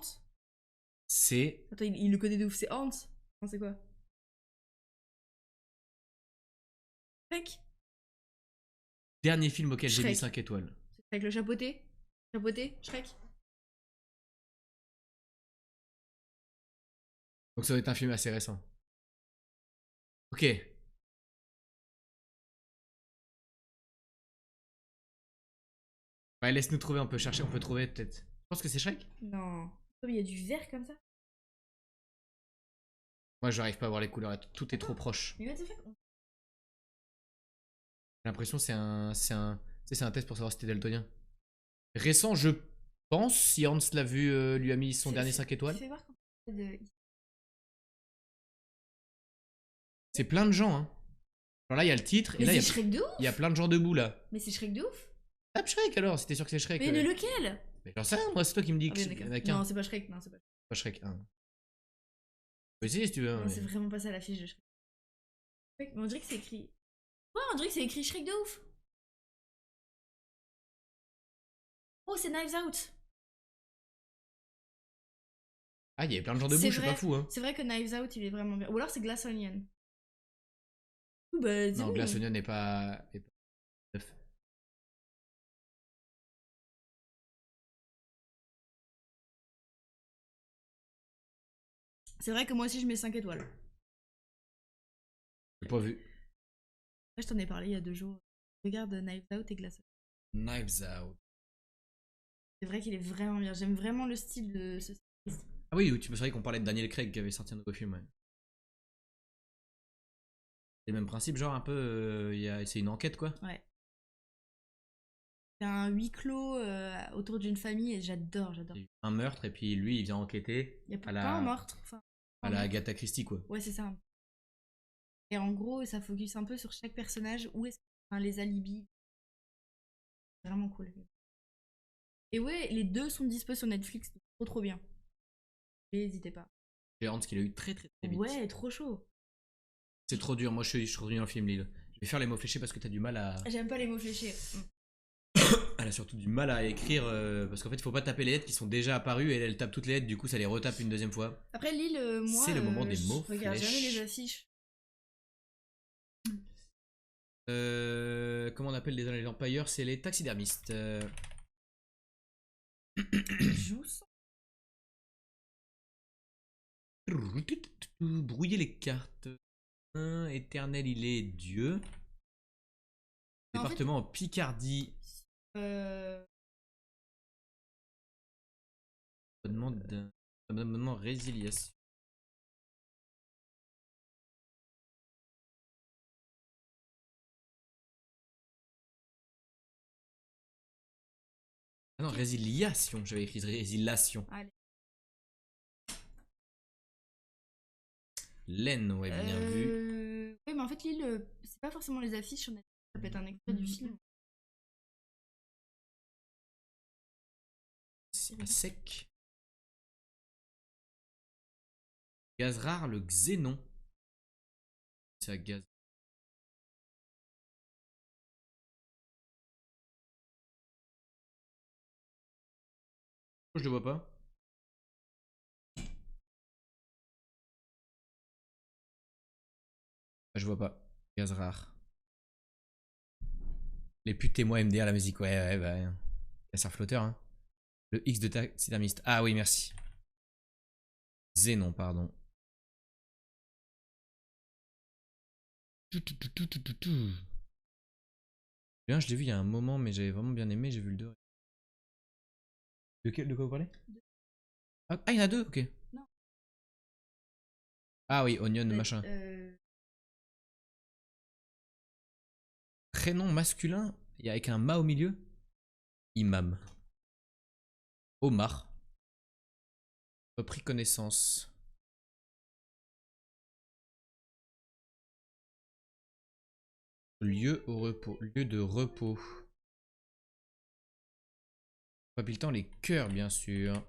C'est. Attends, il le connaît de ouf, c'est Hans. Non, c'est quoi? Shrek? Dernier film auquel j'ai mis Shrek. 5 étoiles. Avec le chapeauté? Chapeauté? Shrek? Donc ça doit être un film assez récent. Ok. Ouais, laisse-nous trouver, on peut chercher, on peut trouver peut-être. Je pense que c'est Shrek. Non. Il y a du vert comme ça? Moi, j'arrive pas à voir les couleurs, tout est trop proche. Mais what the fuck? J'ai l'impression que c'est un test pour savoir si t'es daltonien. Récent, je pense, si Hans l'a vu, lui a mis son dernier 5 étoiles. Fais voir quand C'est plein de gens, hein. Alors là, il y a le titre, et Mais là, c'est Shrek de ouf! il y a plein de gens debout, là. Mais c'est Shrek de ouf! Tape Shrek alors, si t'es sûr que c'est Shrek. Mais lequel? Mais j'en sais rien, moi, c'est toi qui me dis Ah, que oui, c'est d'accord. il y en a qu'un. Non, c'est pas Shrek, non, c'est pas Shrek. Pas Shrek 1. Tu peux essayer si tu veux. Non, mais- c'est vraiment pas ça la fiche de Shrek. Mais on dirait que c'est écrit. Ouais, on dirait que c'est écrit Shrek de ouf! Oh, c'est Knives Out! Ah, il y avait plein de gens debout, C'est je suis vrai. pas fou, hein. C'est vrai que Knives Out, il est vraiment bien. Ou alors c'est Glass Onion. Ouh, bah, dis Non, donc. Glass Onion n'est pas neuf. C'est vrai que moi aussi je mets 5 étoiles. J'ai pas vu. Là, je t'en ai parlé il y a 2 jours. Regarde Knives Out et Glass Onion. Knives Out. C'est vrai qu'il est vraiment bien. J'aime vraiment le style de ce styliste. Ah oui, tu me savais qu'on parlait de Daniel Craig qui avait sorti un nouveau film, ouais. C'est le même principe, genre un peu, c'est une enquête quoi. Ouais. C'est un huis clos autour d'une famille et j'adore. Il y a eu un meurtre et puis lui il vient enquêter Il y a pas à la, un meurtre. Enfin, à la Agatha Christie quoi. ouais, c'est ça. Et en gros, ça focus un peu sur chaque personnage. Où est-ce enfin, les alibis. C'est vraiment cool. Et ouais, les deux sont dispo sur Netflix. Trop trop bien. N'hésitez pas. J'ai honte qu'il a eu très vite. Ouais, trop chaud. C'est trop dur, moi je suis revenu dans le film Lille. Je vais faire les mots fléchés parce que t'as du mal à. J'aime pas les mots fléchés. Elle a surtout du mal à écrire parce qu'en fait il faut pas taper les lettres qui sont déjà apparues et elle tape toutes les lettres, du coup ça les retape une deuxième fois. Après Lille, moi, C'est le moment des je mots regarde jamais flèches. les affiches. Comment on appelle les employeurs? C'est les taxidermistes. Joue sans- Brouiller les cartes. Éternel, il est Dieu. En fait- Département en Picardie. Euh, Abonnement résiliation. Ah non, résiliation. J'avais écrit résiliation. Allez. Laine, ouais, bien vu. Oui, mais en fait, Lille, c'est pas forcément les affiches sur Netflix, ça peut être un extrait du film. C'est pas sec. Gaz rare, le xénon. C'est à gaz. Je le vois pas. vois pas. Gaz rare. Les putes et moi MDR, la musique, ouais, bah. C'est un flotteur, hein. Le X de taxidermiste. Ah oui, merci. Zénon, pardon. Bien, je l'ai vu il y a un moment, mais j'avais vraiment bien aimé, j'ai vu le 2. De quoi vous parlez? Ah, il y en a deux, ok. Non. Ah oui, Onion, machin. Prénom masculin, et avec un mât au milieu. Imam. Omar. Repris connaissance. Lieu au repos. Lieu de repos. Palpitant les cœurs, bien sûr.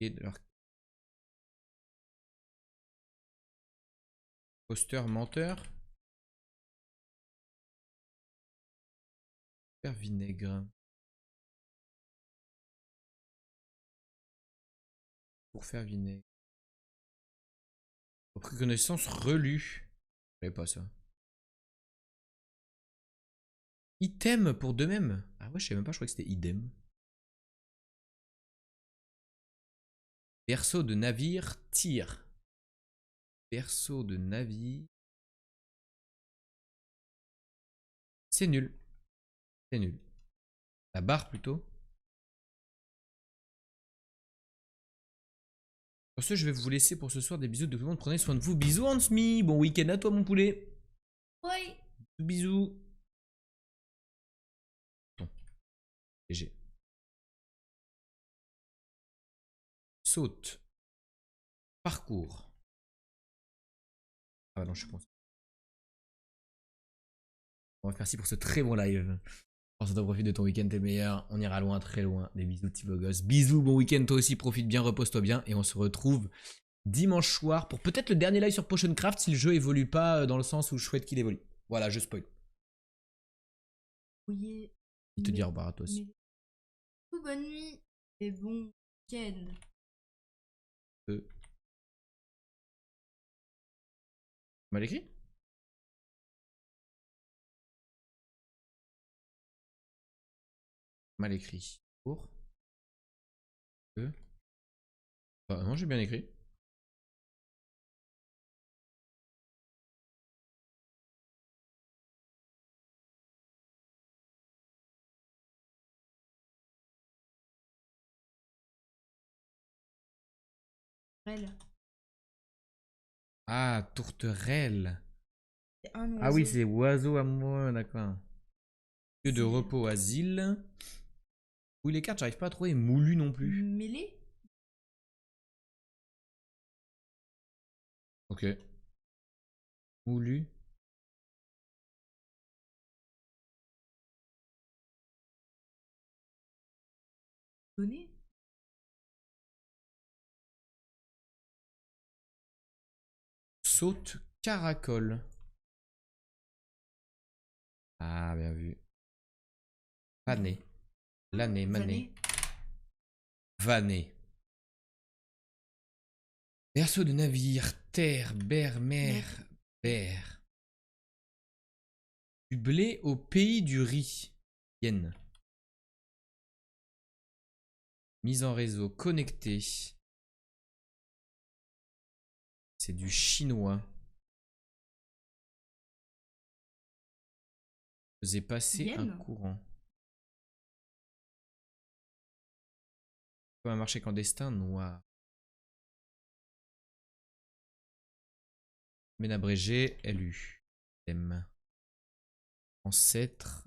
Et de leur posteur menteur. Faire vinaigre. Pour faire vinaigre. Repris connaissance relu. Je savais pas ça. Item pour de même. Ah ouais, je savais même pas, je croyais que c'était idem. Berceau de navire, tir. Berceau de navire. C'est nul. C'est nul. La barre plutôt. Sur ce, je vais vous laisser pour ce soir. Des bisous de tout le monde. Prenez soin de vous. Bisous Hansmi. Bon week-end à toi mon poulet. Oui. Bisous. Bon. GG. Saute. Parcours. Ah non, je suis con. Bon, merci pour ce très bon live. Pense à toi, profite de ton week-end, t'es le meilleur. On ira loin, très loin. Des bisous, petit beau gosse. Bisous, bon week-end, toi aussi. Profite bien, repose-toi bien. Et on se retrouve dimanche soir pour peut-être le dernier live sur Potioncraft si le jeu évolue pas dans le sens où je souhaite qu'il évolue. Voilà, je spoil. Oui. Il te dit au revoir à toi aussi. Bonne nuit et bon week-end. Mal écrit? Mal écrit. Pour. Bah non, j'ai bien écrit. Ah, tourterelle. C'est un oiseau. Ah oui, c'est oiseau à moi, d'accord. Lieu de repos, asile. Oui, les cartes, j'arrive pas à trouver. Moulu non plus. Mêlé. Ok. Moulu. Donné. Saute, caracole. Ah, bien vu. Vané. L'année, mané. Vané. Berceau de navire, terre, mer, berre. Du blé au pays du riz. Yen. Mise en réseau, connecté. C'est du chinois. Faisait passer un courant. Comme un marché clandestin noir. Men abrégé, LU. M. Ancêtre.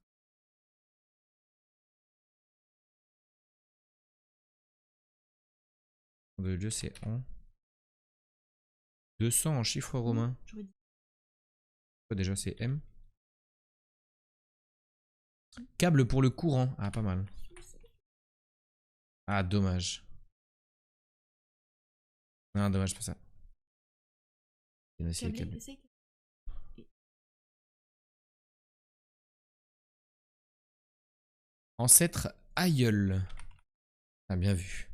Le lieu c'est en. 200 en chiffres romains. Déjà c'est M. Câble pour le courant. Ah, pas mal. Ah, dommage. Non, dommage, pas ça. Il y en a aussi les câbles. Ancêtre aïeul. Ah, bien vu.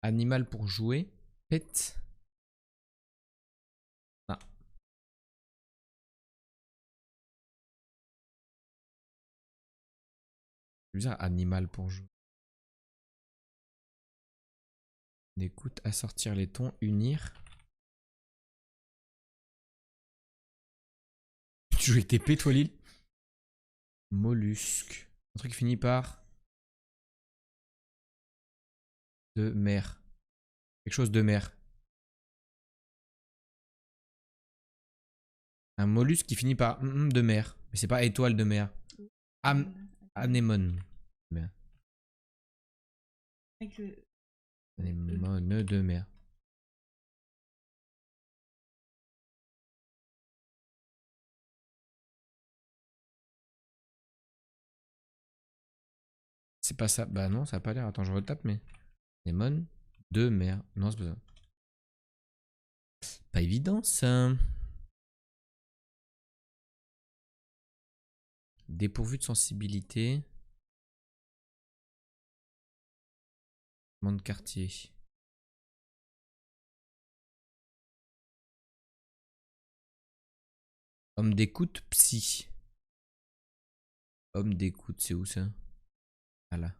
Animal pour jouer. Pet. Ah. C'est bizarre, animal pour jouer. Écoute, assortir les tons, unir. Tu joues avec tes P, toi, Lille? Mollusque. Un truc qui finit par... De mer. Quelque chose de mer. Un mollusque qui finit par de mer. Mais c'est pas étoile de mer. Anémone. Avec le... Anémone de mer. C'est pas ça. Bah non, ça a pas l'air. Attends, je retape, mais... Anémone de mer. Non, c'est pas ça. Pas évident, ça. Dépourvu de sensibilité. Monde quartier. Homme d'écoute, psy. Homme d'écoute, c'est où ça? Ah là.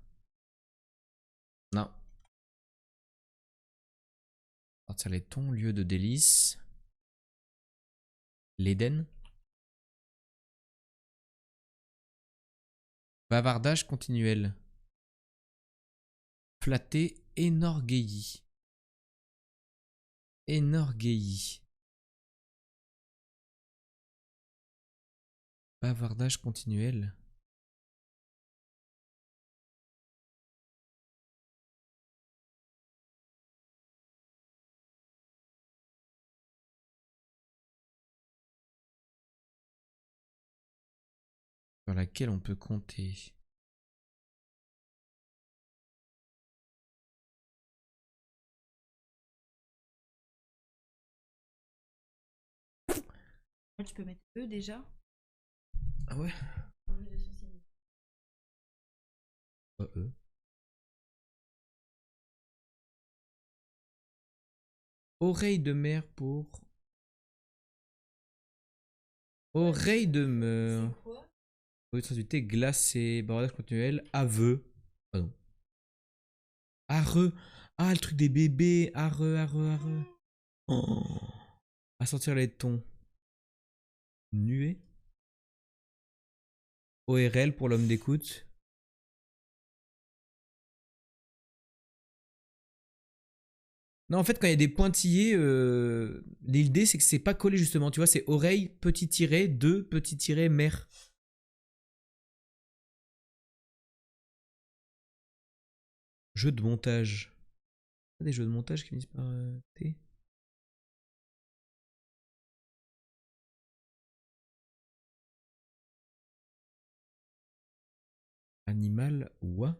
Non. Sortir les tons, lieu de délice. L'Éden. Bavardage continuel. Flatté, énorgueilli. Énorgueilli. Bavardage continuel. Sur laquelle on peut compter. Tu peux mettre E déjà. Ah ouais. Oreille de mer pour... Oreille de mer. C'est quoi? Sensibilité glacée. Bavardage continuel. Aveu. Pardon. Areux. Ah, le truc des bébés. Areux, areux, areux. Oh. À sentir les tons. Nuée. ORL pour l'homme d'écoute. Non, en fait, quand il y a des pointillés, l'idée c'est que c'est pas collé justement. Tu vois, c'est oreille, petit tiret, 2, petit tiret, mer. Jeu de montage. Des jeux de montage qui finissent par T. Animal, oie.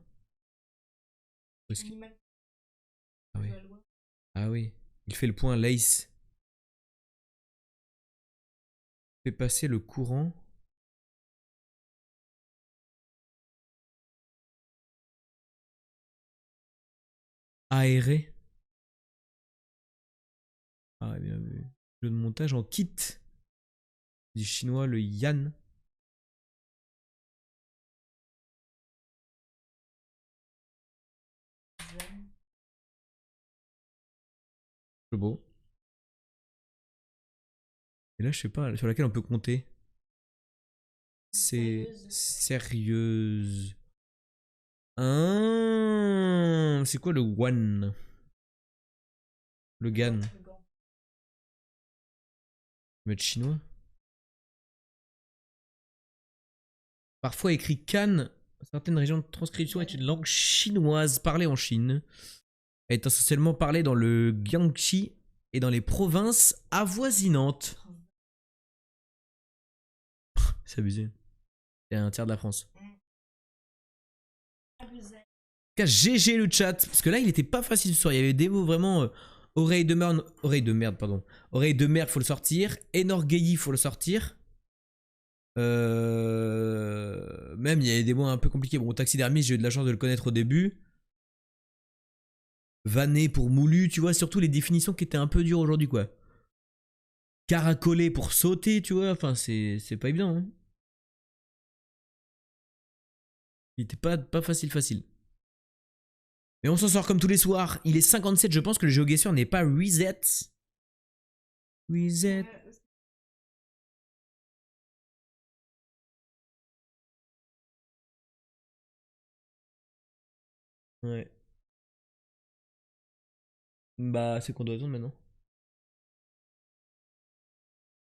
Animal. Ah oui. Ah oui. Il fait le point lace. Fait passer le courant. Aéré. Ah, bien vu. Jeu de montage en kit. Du chinois, le yan. C'est beau. Et là, je sais pas, sur laquelle on peut compter. C'est sérieuse. Ah, c'est quoi le one? Le gan. Mettre chinois. Parfois écrit Cannes. Certaines régions de transcription est une langue chinoise parlée en Chine. Elle est essentiellement parlée dans le Guangxi et dans les provinces avoisinantes. C'est abusé. C'est un tiers de la France. GG le chat. Parce que là, il était pas facile ce soir. Il y avait des mots vraiment... oreille de merde, pardon. Oreille de merde, faut le sortir. Énorgueilli, faut le sortir. Même, il y avait des mots un peu compliqués. Bon, taxidermiste, j'ai eu de la chance de le connaître au début. vanné pour moulu, tu vois, surtout les définitions qui étaient un peu dures aujourd'hui, quoi. Caracolé pour sauter, tu vois, enfin, c'est pas évident, hein. Il était pas facile. Mais on s'en sort comme tous les soirs. Il est 57, je pense que le GeoGuessr n'est pas reset. Reset. Ouais. Bah, c'est qu'on doit attendre maintenant.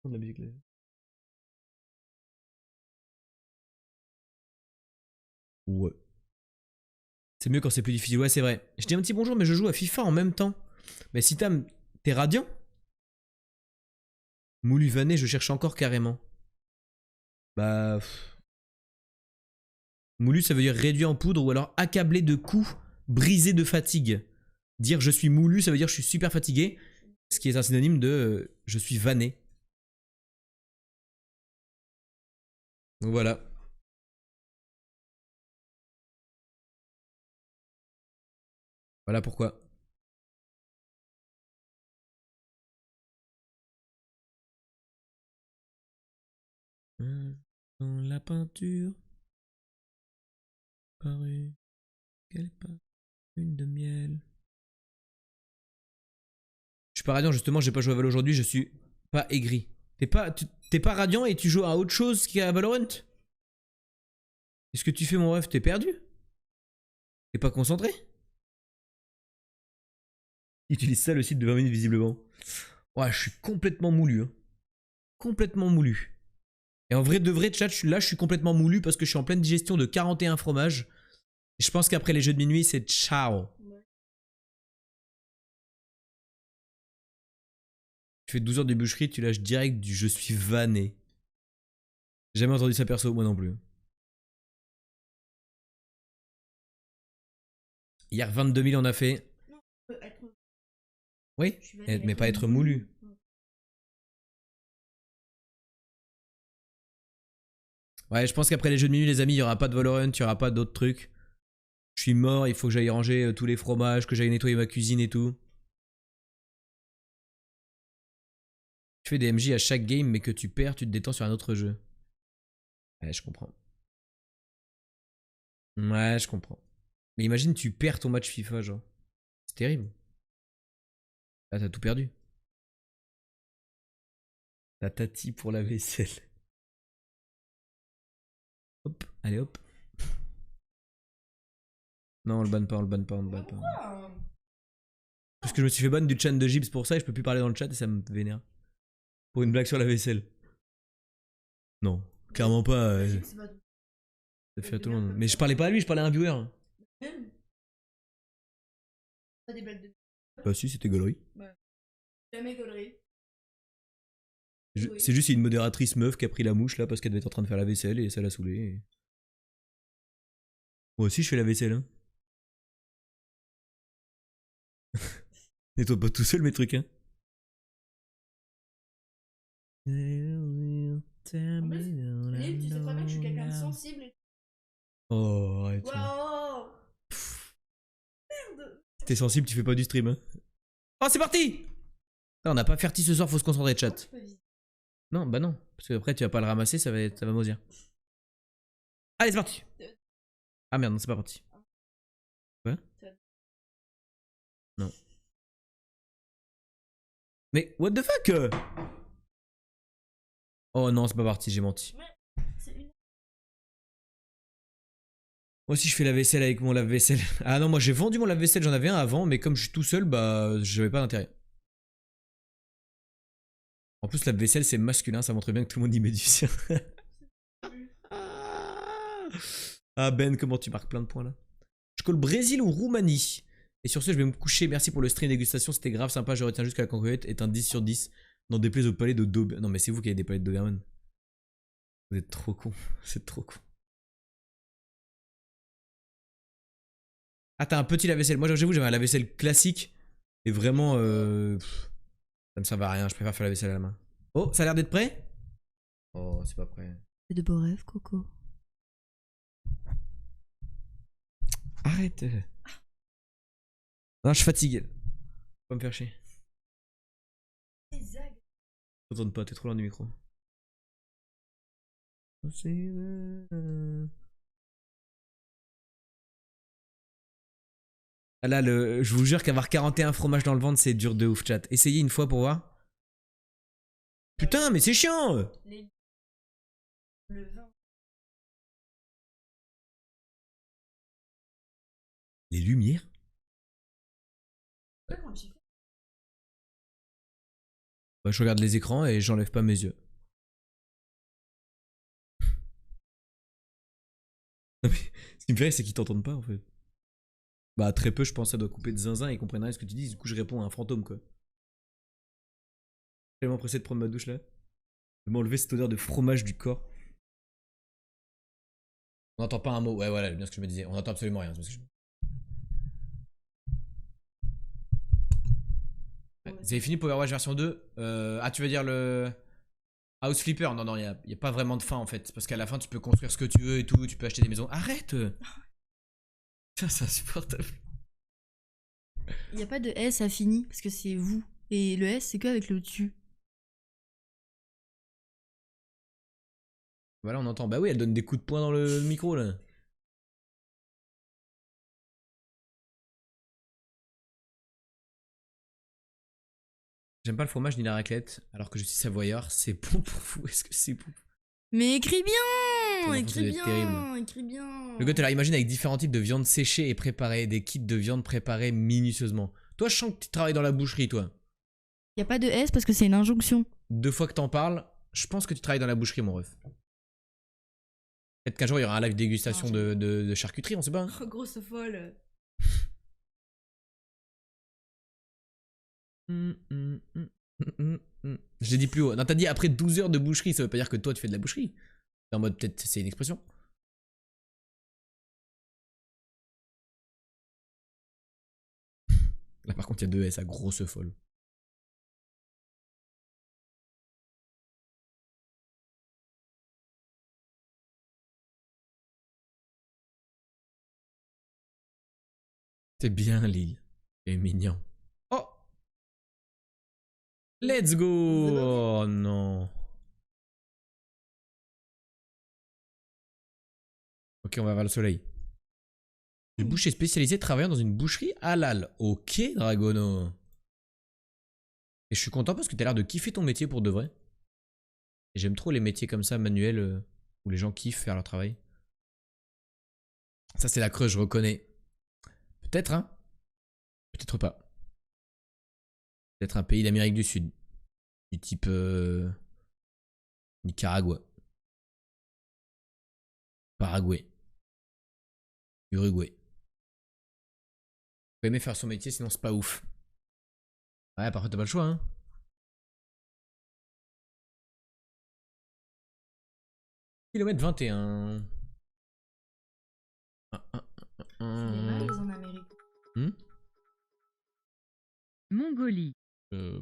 De la musique là. Ouais. C'est mieux quand c'est plus difficile. Ouais, c'est vrai. Je dis un petit bonjour, mais je joue à FIFA en même temps. Mais si t'es radiant? Moulu vané, je cherche encore carrément. Bah. Moulu, ça veut dire réduit en poudre ou alors accablé de coups, brisé de fatigue. Dire je suis moulu, ça veut dire je suis super fatigué. Ce qui est un synonyme de je suis vanné. Donc voilà. Voilà pourquoi. Dans la peinture, paru, quelle pas, une de miel. Je suis pas radiant, justement, j'ai pas joué à Valo aujourd'hui, je suis pas aigri. T'es pas radiant et tu joues à autre chose qu'à Valorant? Qu'est-ce que tu fais, mon ref? T'es perdu? T'es pas concentré? Utilise ça le site de 20 minutes visiblement. Ouais, je suis complètement moulu. Hein. Complètement moulu. Et en vrai de vrai, chat, là je suis complètement moulu parce que je suis en pleine digestion de 41 fromages. Et je pense qu'après les jeux de minuit, c'est ciao. Tu fais 12 heures de boucherie, tu lâches direct du je suis vanné. J'ai jamais entendu ça perso, moi non plus. Hier, 22 000 on a fait. Oui, mais pas être moulu. Ouais, je pense qu'après les jeux de minuit, les amis, il n'y aura pas de Valorant, il n'y aura pas d'autres trucs. Je suis mort, il faut que j'aille ranger tous les fromages, que j'aille nettoyer ma cuisine et tout. Tu fais des MJ à chaque game, mais que tu perds, tu te détends sur un autre jeu. Ouais, je comprends. Ouais, je comprends. Mais imagine, tu perds ton match FIFA, genre. C'est terrible. Là, t'as tout perdu. T'as tati pour la vaisselle. Hop, allez hop. Non, on le banne pas, on le banne pas, on le banne pas. Parce que je me suis fait ban du chat de Gibbs pour ça et je peux plus parler dans le chat et ça me vénère. Pour une blague sur la vaisselle. Non, clairement pas. Ça fait à tout le monde. Mais je parlais pas à lui, je parlais à un viewer. Pas des blagues de. Bah si, c'était gaulerie. Jamais gaulerie. C'est juste une modératrice meuf qui a pris la mouche là parce qu'elle devait être en train de faire la vaisselle et ça l'a saoulée. Et... Moi aussi je fais la vaisselle. Hein. Nettoie pas tout seul mes trucs hein. En plus, Philippe, tu sais très bien que je suis quelqu'un de sensible. Oh, arrête. Wow. Merde. Si t'es sensible, tu fais pas du stream. Hein. Oh, c'est parti! Ah, on n'a pas ferti ce soir, faut se concentrer, chat. Non, bah non. Parce que après, tu vas pas le ramasser, ça va mausir. Allez, c'est parti! Ah merde, non, c'est pas parti. Quoi? Non. Mais, what the fuck? Oh non, c'est pas parti, j'ai menti. Moi aussi je fais la vaisselle avec mon lave-vaisselle. Ah non, moi j'ai vendu mon lave-vaisselle, j'en avais un avant, mais comme je suis tout seul, bah j'avais pas d'intérêt. En plus lave-vaisselle c'est masculin, ça montre bien que tout le monde y met du sien. Ah Ben, comment tu marques plein de points là. Je colle Brésil ou Roumanie. Et sur ce, je vais me coucher. Merci pour le stream dégustation, c'était grave sympa. Je retiens juste que la conquête est un 10 sur 10. N'en déplaise au palais de Doberman. Non mais c'est vous qui avez des palettes de Doberman. Vous êtes trop con, c'est trop con. Ah, t'as un petit lave-vaisselle. Moi, j'avoue, j'avais un lave-vaisselle classique. Et vraiment, ça me servait à rien. Je préfère faire la vaisselle à la main. Oh, ça a l'air d'être prêt? Oh, c'est pas prêt. C'est de beaux rêves, Coco. Arrête. Non, je suis fatigué. Faut pas me faire chier. T'entends pas, t'es trop loin du micro. Ah là, je vous jure qu'avoir 41 fromages dans le ventre, c'est dur de ouf, chat. Essayez une fois pour voir. Putain, mais c'est chiant! Le vin. Les lumières? Bah, je regarde les écrans et j'enlève pas mes yeux. Non, mais ce qui me fait rire, c'est qu'ils t'entendent pas en fait. Bah, très peu, je pense, ça doit couper de zinzin et ils comprennent rien à ce que tu dis. Du coup, je réponds à un fantôme quoi. Tellement pressé de prendre ma douche là. Je vais m'enlever cette odeur de fromage du corps. On n'entend pas un mot. Ouais, voilà, bien ce que je me disais. On n'entend absolument rien. Ouais, vous avez fini Power Wash version 2 Ah, tu veux dire le House Flipper? Non, non, y a pas vraiment de fin en fait. Parce qu'à la fin, tu peux construire ce que tu veux et tout. Tu peux acheter des maisons. Arrête! Putain, c'est insupportable. Il n'y a pas de S à fini parce que c'est vous. Et le S, c'est que avec le tu. Voilà, on entend. Bah oui, elle donne des coups de poing dans le micro là. J'aime pas le fromage ni la raclette, alors que je suis savoyard. C'est bon pour vous. Est-ce que c'est bon? Mais écris bien! Ton enfant, ça Écris doit être bien! terrible. Écris bien! Le gars, tu la imagine avec différents types de viande séchée et préparée, des kits de viande préparés minutieusement. Toi, je sens que tu travailles dans la boucherie, toi. Il n'y a pas de S parce que c'est une injonction. 2 fois que t'en parles, je pense que tu travailles dans la boucherie, mon ref. Peut-être qu'un jour, il y aura un live dégustation Non, de charcuterie, on sait pas. Hein. Oh, grosse folle. Je l'ai dit plus haut. Non, t'as dit après 12 heures de boucherie, ça veut pas dire que toi, tu fais de la boucherie. En mode, peut-être, c'est une expression. Là, par contre, il y a 2 S à grosse folle. C'est bien, Lille. C'est mignon. Oh! Let's go! Oh non. Ok, on va vers le soleil. Le boucher spécialisé travaillant dans une boucherie halal. Ok, Dragono. Et je suis content parce que t'as l'air de kiffer ton métier pour de vrai. Et j'aime trop les métiers comme ça, manuels, où les gens kiffent faire leur travail. Ça, c'est la creuse, je reconnais. Peut-être, hein? Peut-être pas. Peut-être un pays d'Amérique du Sud. Du type Nicaragua. Paraguay. Uruguay. Faut aimer faire son métier, sinon c'est pas ouf. Ouais, par contre, t'as pas le choix, hein. Kilomètre 21. Les mâles en Amérique. Mongolie.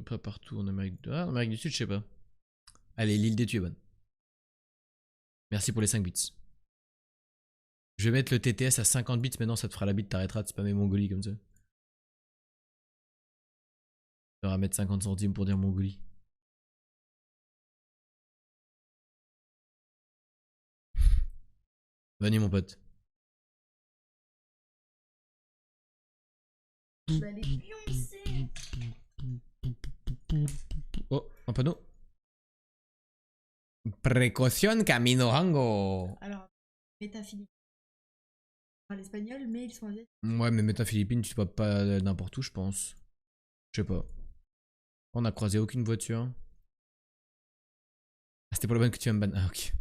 Pas partout en Amérique du... Ah, en Amérique du Sud, je sais pas. Allez, l'île des Tuebonnes. Merci pour les 5 bits. Je vais mettre le TTS à 50 bits, maintenant ça te fera la bite, t'arrêteras de spammer Mongolie comme ça. Tu vas mettre 50 centimes pour dire Mongolie. Venez mon pote. Bah, les pioncer. Oh, un panneau. Précaution camino rango. Alors, métaphilique. Enfin, l'espagnol, mais ils sont asiatiques. Ouais, mais méta Philippines, tu vas pas n'importe où, je pense. Je sais pas. On a croisé aucune voiture. Ah, c'était pour le ban que tu vas me ban. Ah, ok.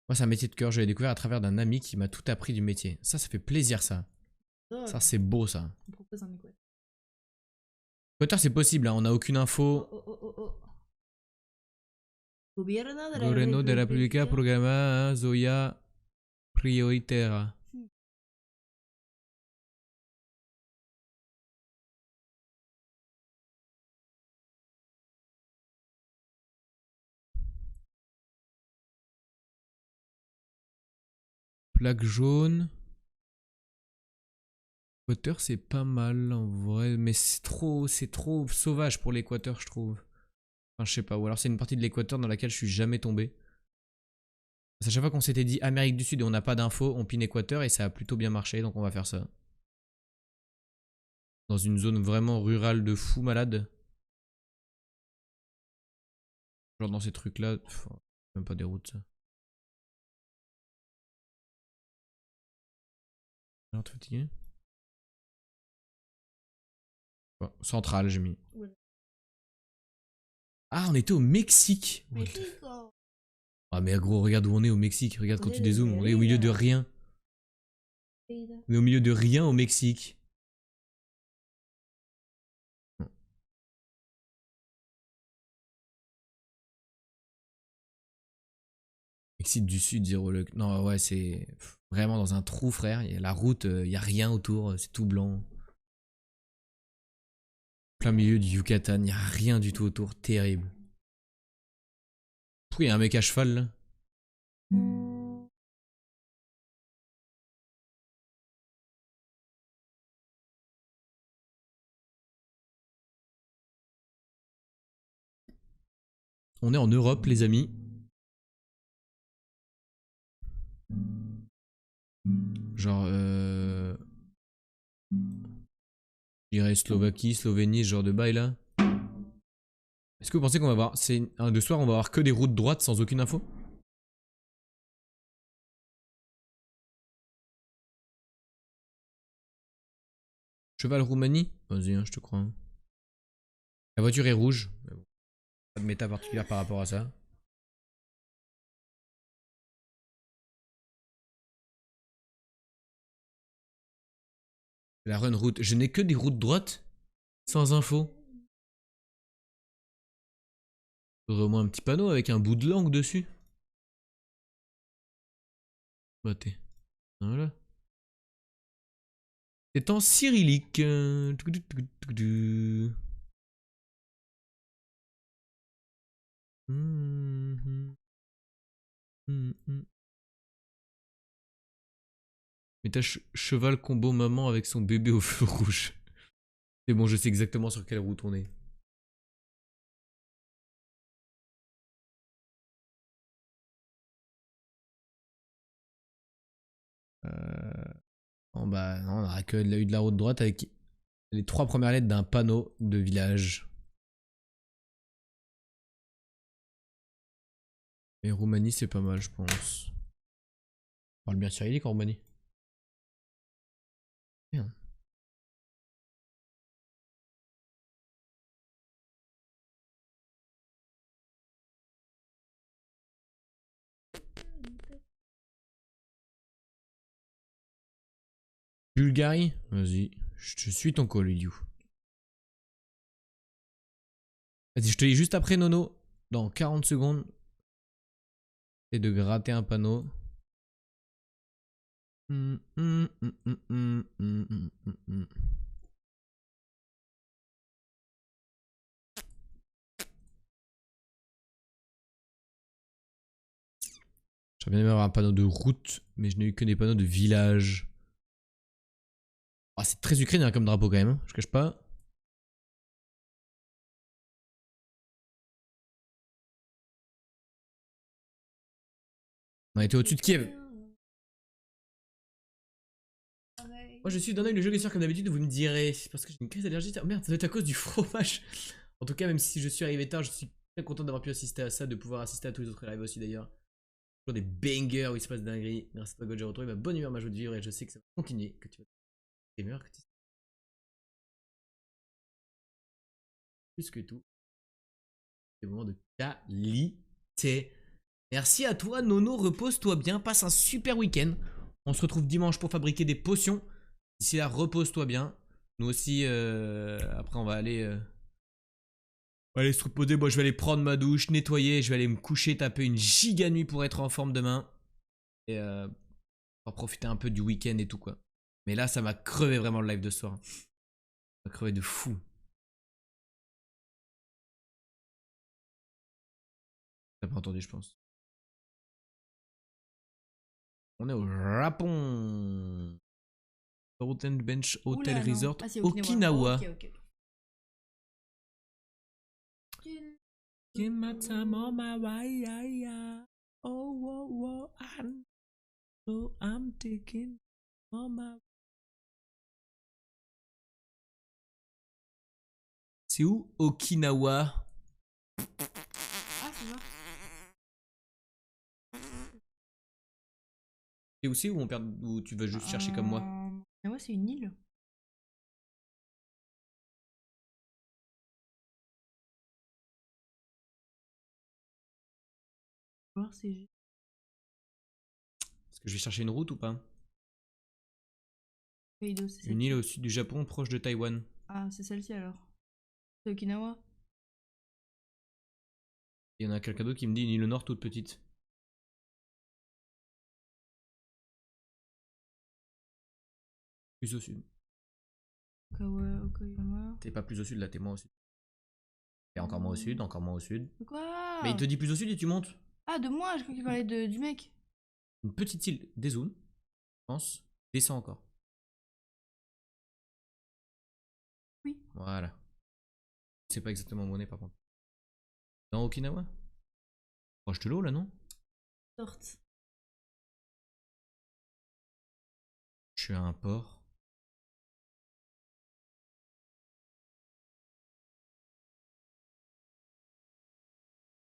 Moi, c'est un métier de cœur. Je l'ai découvert à travers d'un ami qui m'a tout appris du métier. Ça fait plaisir, ça. Ça, c'est beau, ça. On propose un équateur. Équateur, c'est possible, hein. On a aucune info. Gobierno de la República programa Zoya prioritaire. Plaque jaune. L'Équateur, c'est pas mal en vrai, mais c'est trop sauvage pour l'Équateur, je trouve. Enfin, je sais pas, ou alors c'est une partie de l'Équateur dans laquelle je suis jamais tombé. À chaque fois qu'on s'était dit Amérique du Sud et on n'a pas d'infos, on pine Équateur et ça a plutôt bien marché, donc on va faire ça. Dans une zone vraiment rurale de fou malade. Genre dans ces trucs-là, même pas des routes ça. Alors, t'es fatigué? Bon, central, j'ai mis. Ouais. Ah, on était au Mexique. Mexico. Ah, mais gros, regarde où on est au Mexique. Regarde quand tu dézoomes. On est au milieu de rien. On est au milieu de rien au Mexique. Mexique du Sud, 0 luck. Non, ouais, c'est vraiment dans un trou, frère. Il y a la route, il y a rien autour. C'est tout blanc. Plein milieu du Yucatan, il n'y a rien du tout autour. Terrible. Pourquoi il y a un mec à cheval là? On est en Europe, les amis. Genre, je dirais Slovaquie, Slovénie, ce genre de bail là. Est-ce que vous pensez qu'on va avoir. C'est un de soir, on va avoir que des routes droites sans aucune info? Cheval Roumanie? Vas-y, hein, je te crois. Hein. La voiture est rouge. Mais bon, pas de méta particulière par rapport à ça. La run route. Je n'ai que des routes droites sans info. Faudrait au moins un petit panneau avec un bout de langue dessus. Bah t'es. Voilà. C'est en cyrillique. Mais t'as cheval combo maman avec son bébé au feu rouge. C'est bon, je sais exactement sur quelle route on est. Oh bah non, on aura que eu de la route droite avec les 3 premières lettres d'un panneau de village. Et Roumanie, c'est pas mal, je pense. On parle bien cyrillique en Roumanie. Merde. Bulgarie? Vas-y. Je suis ton call, idiot. Vas-y, je te lis juste après, Nono. Dans 40 secondes. Et de gratter un panneau. J'aurais bien aimé avoir un panneau de route, mais je n'ai eu que des panneaux de village. Ah, c'est très ukrainien comme drapeau quand même, hein, je cache pas. On a été au-dessus de Kiev. Moi je suis d'un œil le jeu est sûr comme d'habitude, vous me direz. Parce que j'ai une crise d'allergie. Oh merde, ça doit être à cause du fromage. En tout cas, même si je suis arrivé tard, je suis très content d'avoir pu assister à ça, de pouvoir assister à tous les autres lives aussi d'ailleurs. Toujours des bangers où il se passe dinguerie. Merci à toi, God, j'ai retrouvé ma bonne humeur, ma joie de vivre et je sais que ça va continuer. Que tu vas être gamer, que tu plus que tout. Des moments de qualité. Merci à toi, Nono. Repose-toi bien. Passe un super week-end. On se retrouve dimanche pour fabriquer des potions. D'ici là, repose-toi bien. Nous aussi, après, on va aller se reposer. Bon, je vais aller prendre ma douche, nettoyer. Je vais aller me coucher, taper une giga nuit pour être en forme demain. Et pour profiter un peu du week-end et tout, quoi. Mais là, ça m'a crevé vraiment le live de ce soir. Ça m'a crevé de fou. T'as pas entendu, je pense. On est au Japon. Rotten Bench Hotel Oula, non. Resort Ah, c'est Okinawa. Ok, ok. Give my time on my way, oh, whoa, whoa, I'm taking on my... C'est où Okinawa? Ah, c'est ça. Et où c'est où on perd, où tu vas juste chercher comme moi? Ah ouais, c'est une île. Alors, c'est Est-ce que je vais chercher une route ou pas? Hokkaido, c'est Une celle-ci. île au sud du Japon, proche de Taïwan. Ah, c'est celle-ci alors. C'est Okinawa. Il y en a quelqu'un d'autre qui me dit une île au nord toute petite. Plus au sud. Okayama. T'es pas plus au sud là, t'es moins au sud. Et encore moins au sud, encore moins au sud. Quoi? Mais il te dit plus au sud et tu montes. Ah, de moi, je crois qu'il parlait du mec. Une petite île, dézoome, je pense. Descends encore. Oui. Voilà. C'est pas exactement où on est par contre. Dans Okinawa? Proche de l'eau là, non? Sorte. Je suis à un port.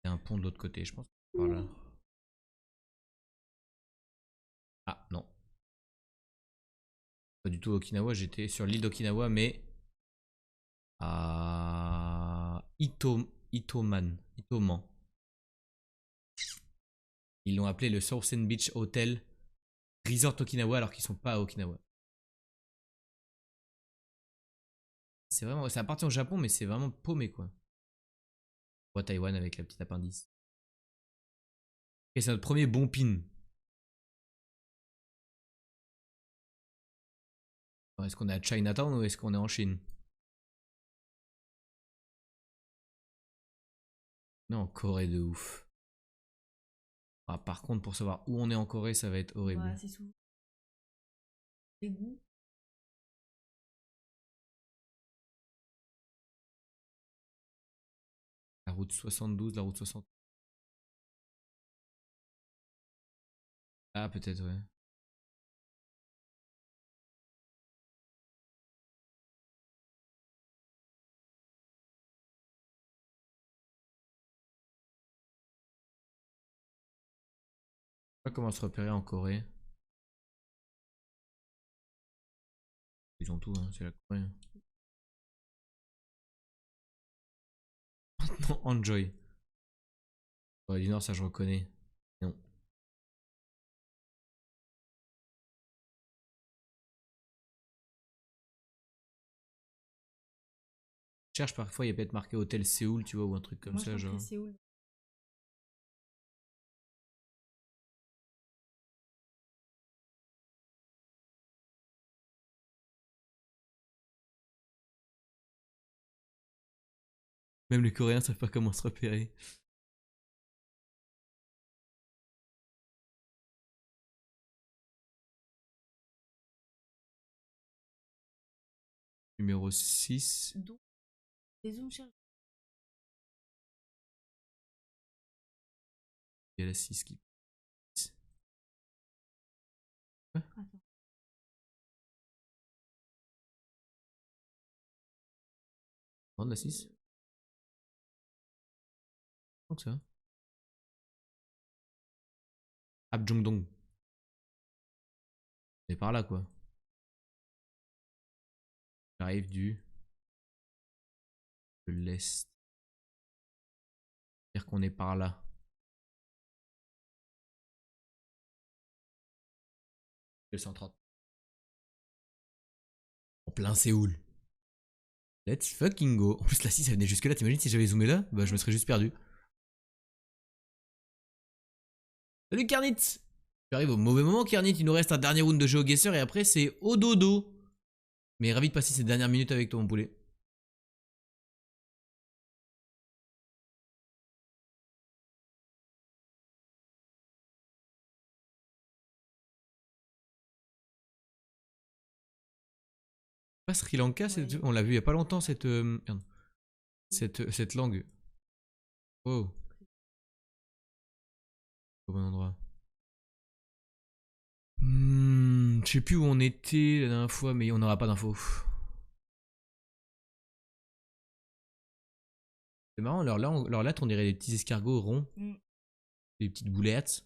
Il y a un pont de l'autre côté, je pense. Par là. Ah non. Pas du tout Okinawa, j'étais sur l'île d'Okinawa, mais à Itoman. Ils l'ont appelé le Southern Beach Hotel Resort Okinawa alors qu'ils sont pas à Okinawa. C'est vraiment, ça appartient au Japon, mais c'est vraiment paumé quoi. On voit Taïwan avec la petite appendice. Et c'est notre premier bon pin. Est-ce qu'on est à Chinatown ou est-ce qu'on est en Chine? Non, en Corée de ouf. Ah, par contre, pour savoir où on est en Corée, ça va être horrible. Ouais, c'est sous. Les goûts. La route 72, la route 60. Ah, peut-être, ouais. Je sais pas comment se repérer en Corée. Ils ont tout, hein, c'est la Corée. Non, Enjoy. Corée du Nord, ça je reconnais. Non. Cherche parfois, il y a peut-être marqué Hôtel Séoul, tu vois, ou un truc comme Moi, je ça, pense genre. que c'est Séoul. Même les Coréens savent pas comment se repérer. Numéro 6. Donc, les zooms cherchent. Il y a la 6 qui... Attends. Non, de la 6. Donc ça. Abjongdong. C'est par là, quoi. J'arrive de l'Est. C'est-à-dire qu'on est par là. Le 130. En plein Séoul. Let's fucking go. En plus, la 6, elle venait jusque là. T'imagines si j'avais zoomé là? Bah, je me serais juste perdu. Salut Carnit! Tu arrives au mauvais moment, Carnit. Il nous reste un dernier round de GeoGuessr et après, c'est au dodo. Mais ravi de passer ces dernières minutes avec toi, mon poulet. Pas Sri Lanka, Ouais. on l'a vu il y a pas longtemps cette merde. Cette langue. Oh. Au bon endroit. Je sais plus où on était la dernière fois, mais on n'aura pas d'infos. C'est marrant, leurs lettres, on dirait des petits escargots ronds. Mm. Des petites boulettes.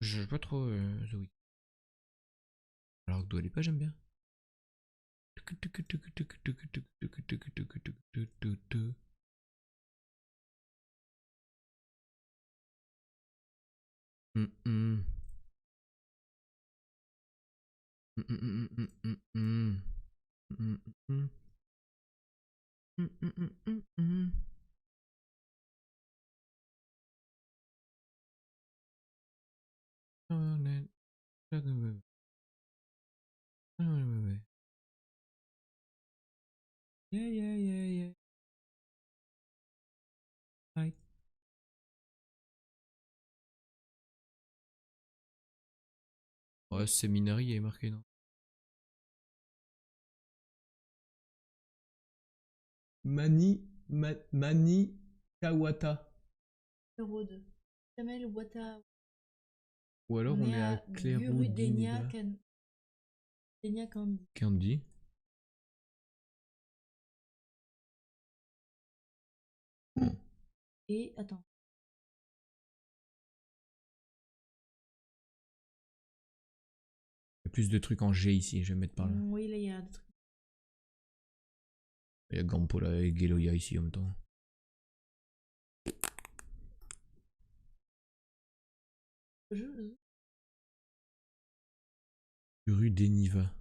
Je sais pas trop The Weeknd. Alors que Dua Lipa, j'aime bien. Yeah, yeah, yeah, yeah. Right. Ouais, séminaire, il est marqué, non? Mani Kawata. Road. Kamel Wata. Ou alors on est à Gurudenia Clairoux Kandi. Candy. Et attends. Il y a plus de trucs en G ici, je vais mettre par là. Oui, là il y a des trucs. Il y a Gampola et Geloya ici en même temps. Rue d'Eniva.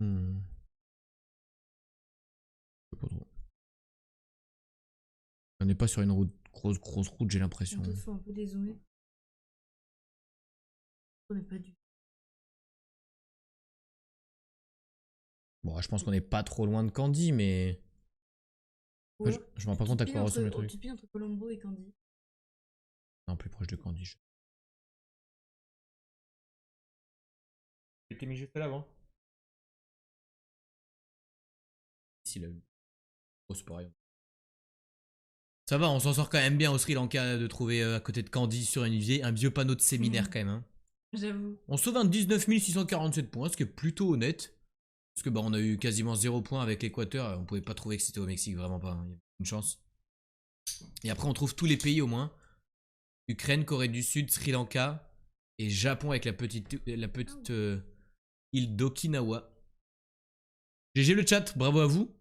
Je sais pas trop. On n'est pas sur une route, grosse route, j'ai l'impression. Il faut un peu dézoomer. On n'est pas du. Bon, je pense qu'on n'est pas trop loin de Candy, mais. Ouais. Je me rends pas compte à quoi ressemble le truc. Tu piles entre Colombo et Candy. Non, plus proche de Candy. J'étais mis juste là avant. Ici, là. Oh, c'est pareil. Ça va, on s'en sort quand même bien au Sri Lanka de trouver à côté de Candy sur un vieux panneau de séminaire quand même. Hein. J'avoue. On sauve un 19 647 points, ce qui est plutôt honnête. Parce que bah, on a eu quasiment 0 points avec l'Équateur. On pouvait pas trouver que c'était au Mexique, vraiment pas. Il y a une chance. Et après, on trouve tous les pays au moins. Ukraine, Corée du Sud, Sri Lanka et Japon avec la petite île d'Okinawa. GG le chat, bravo à vous.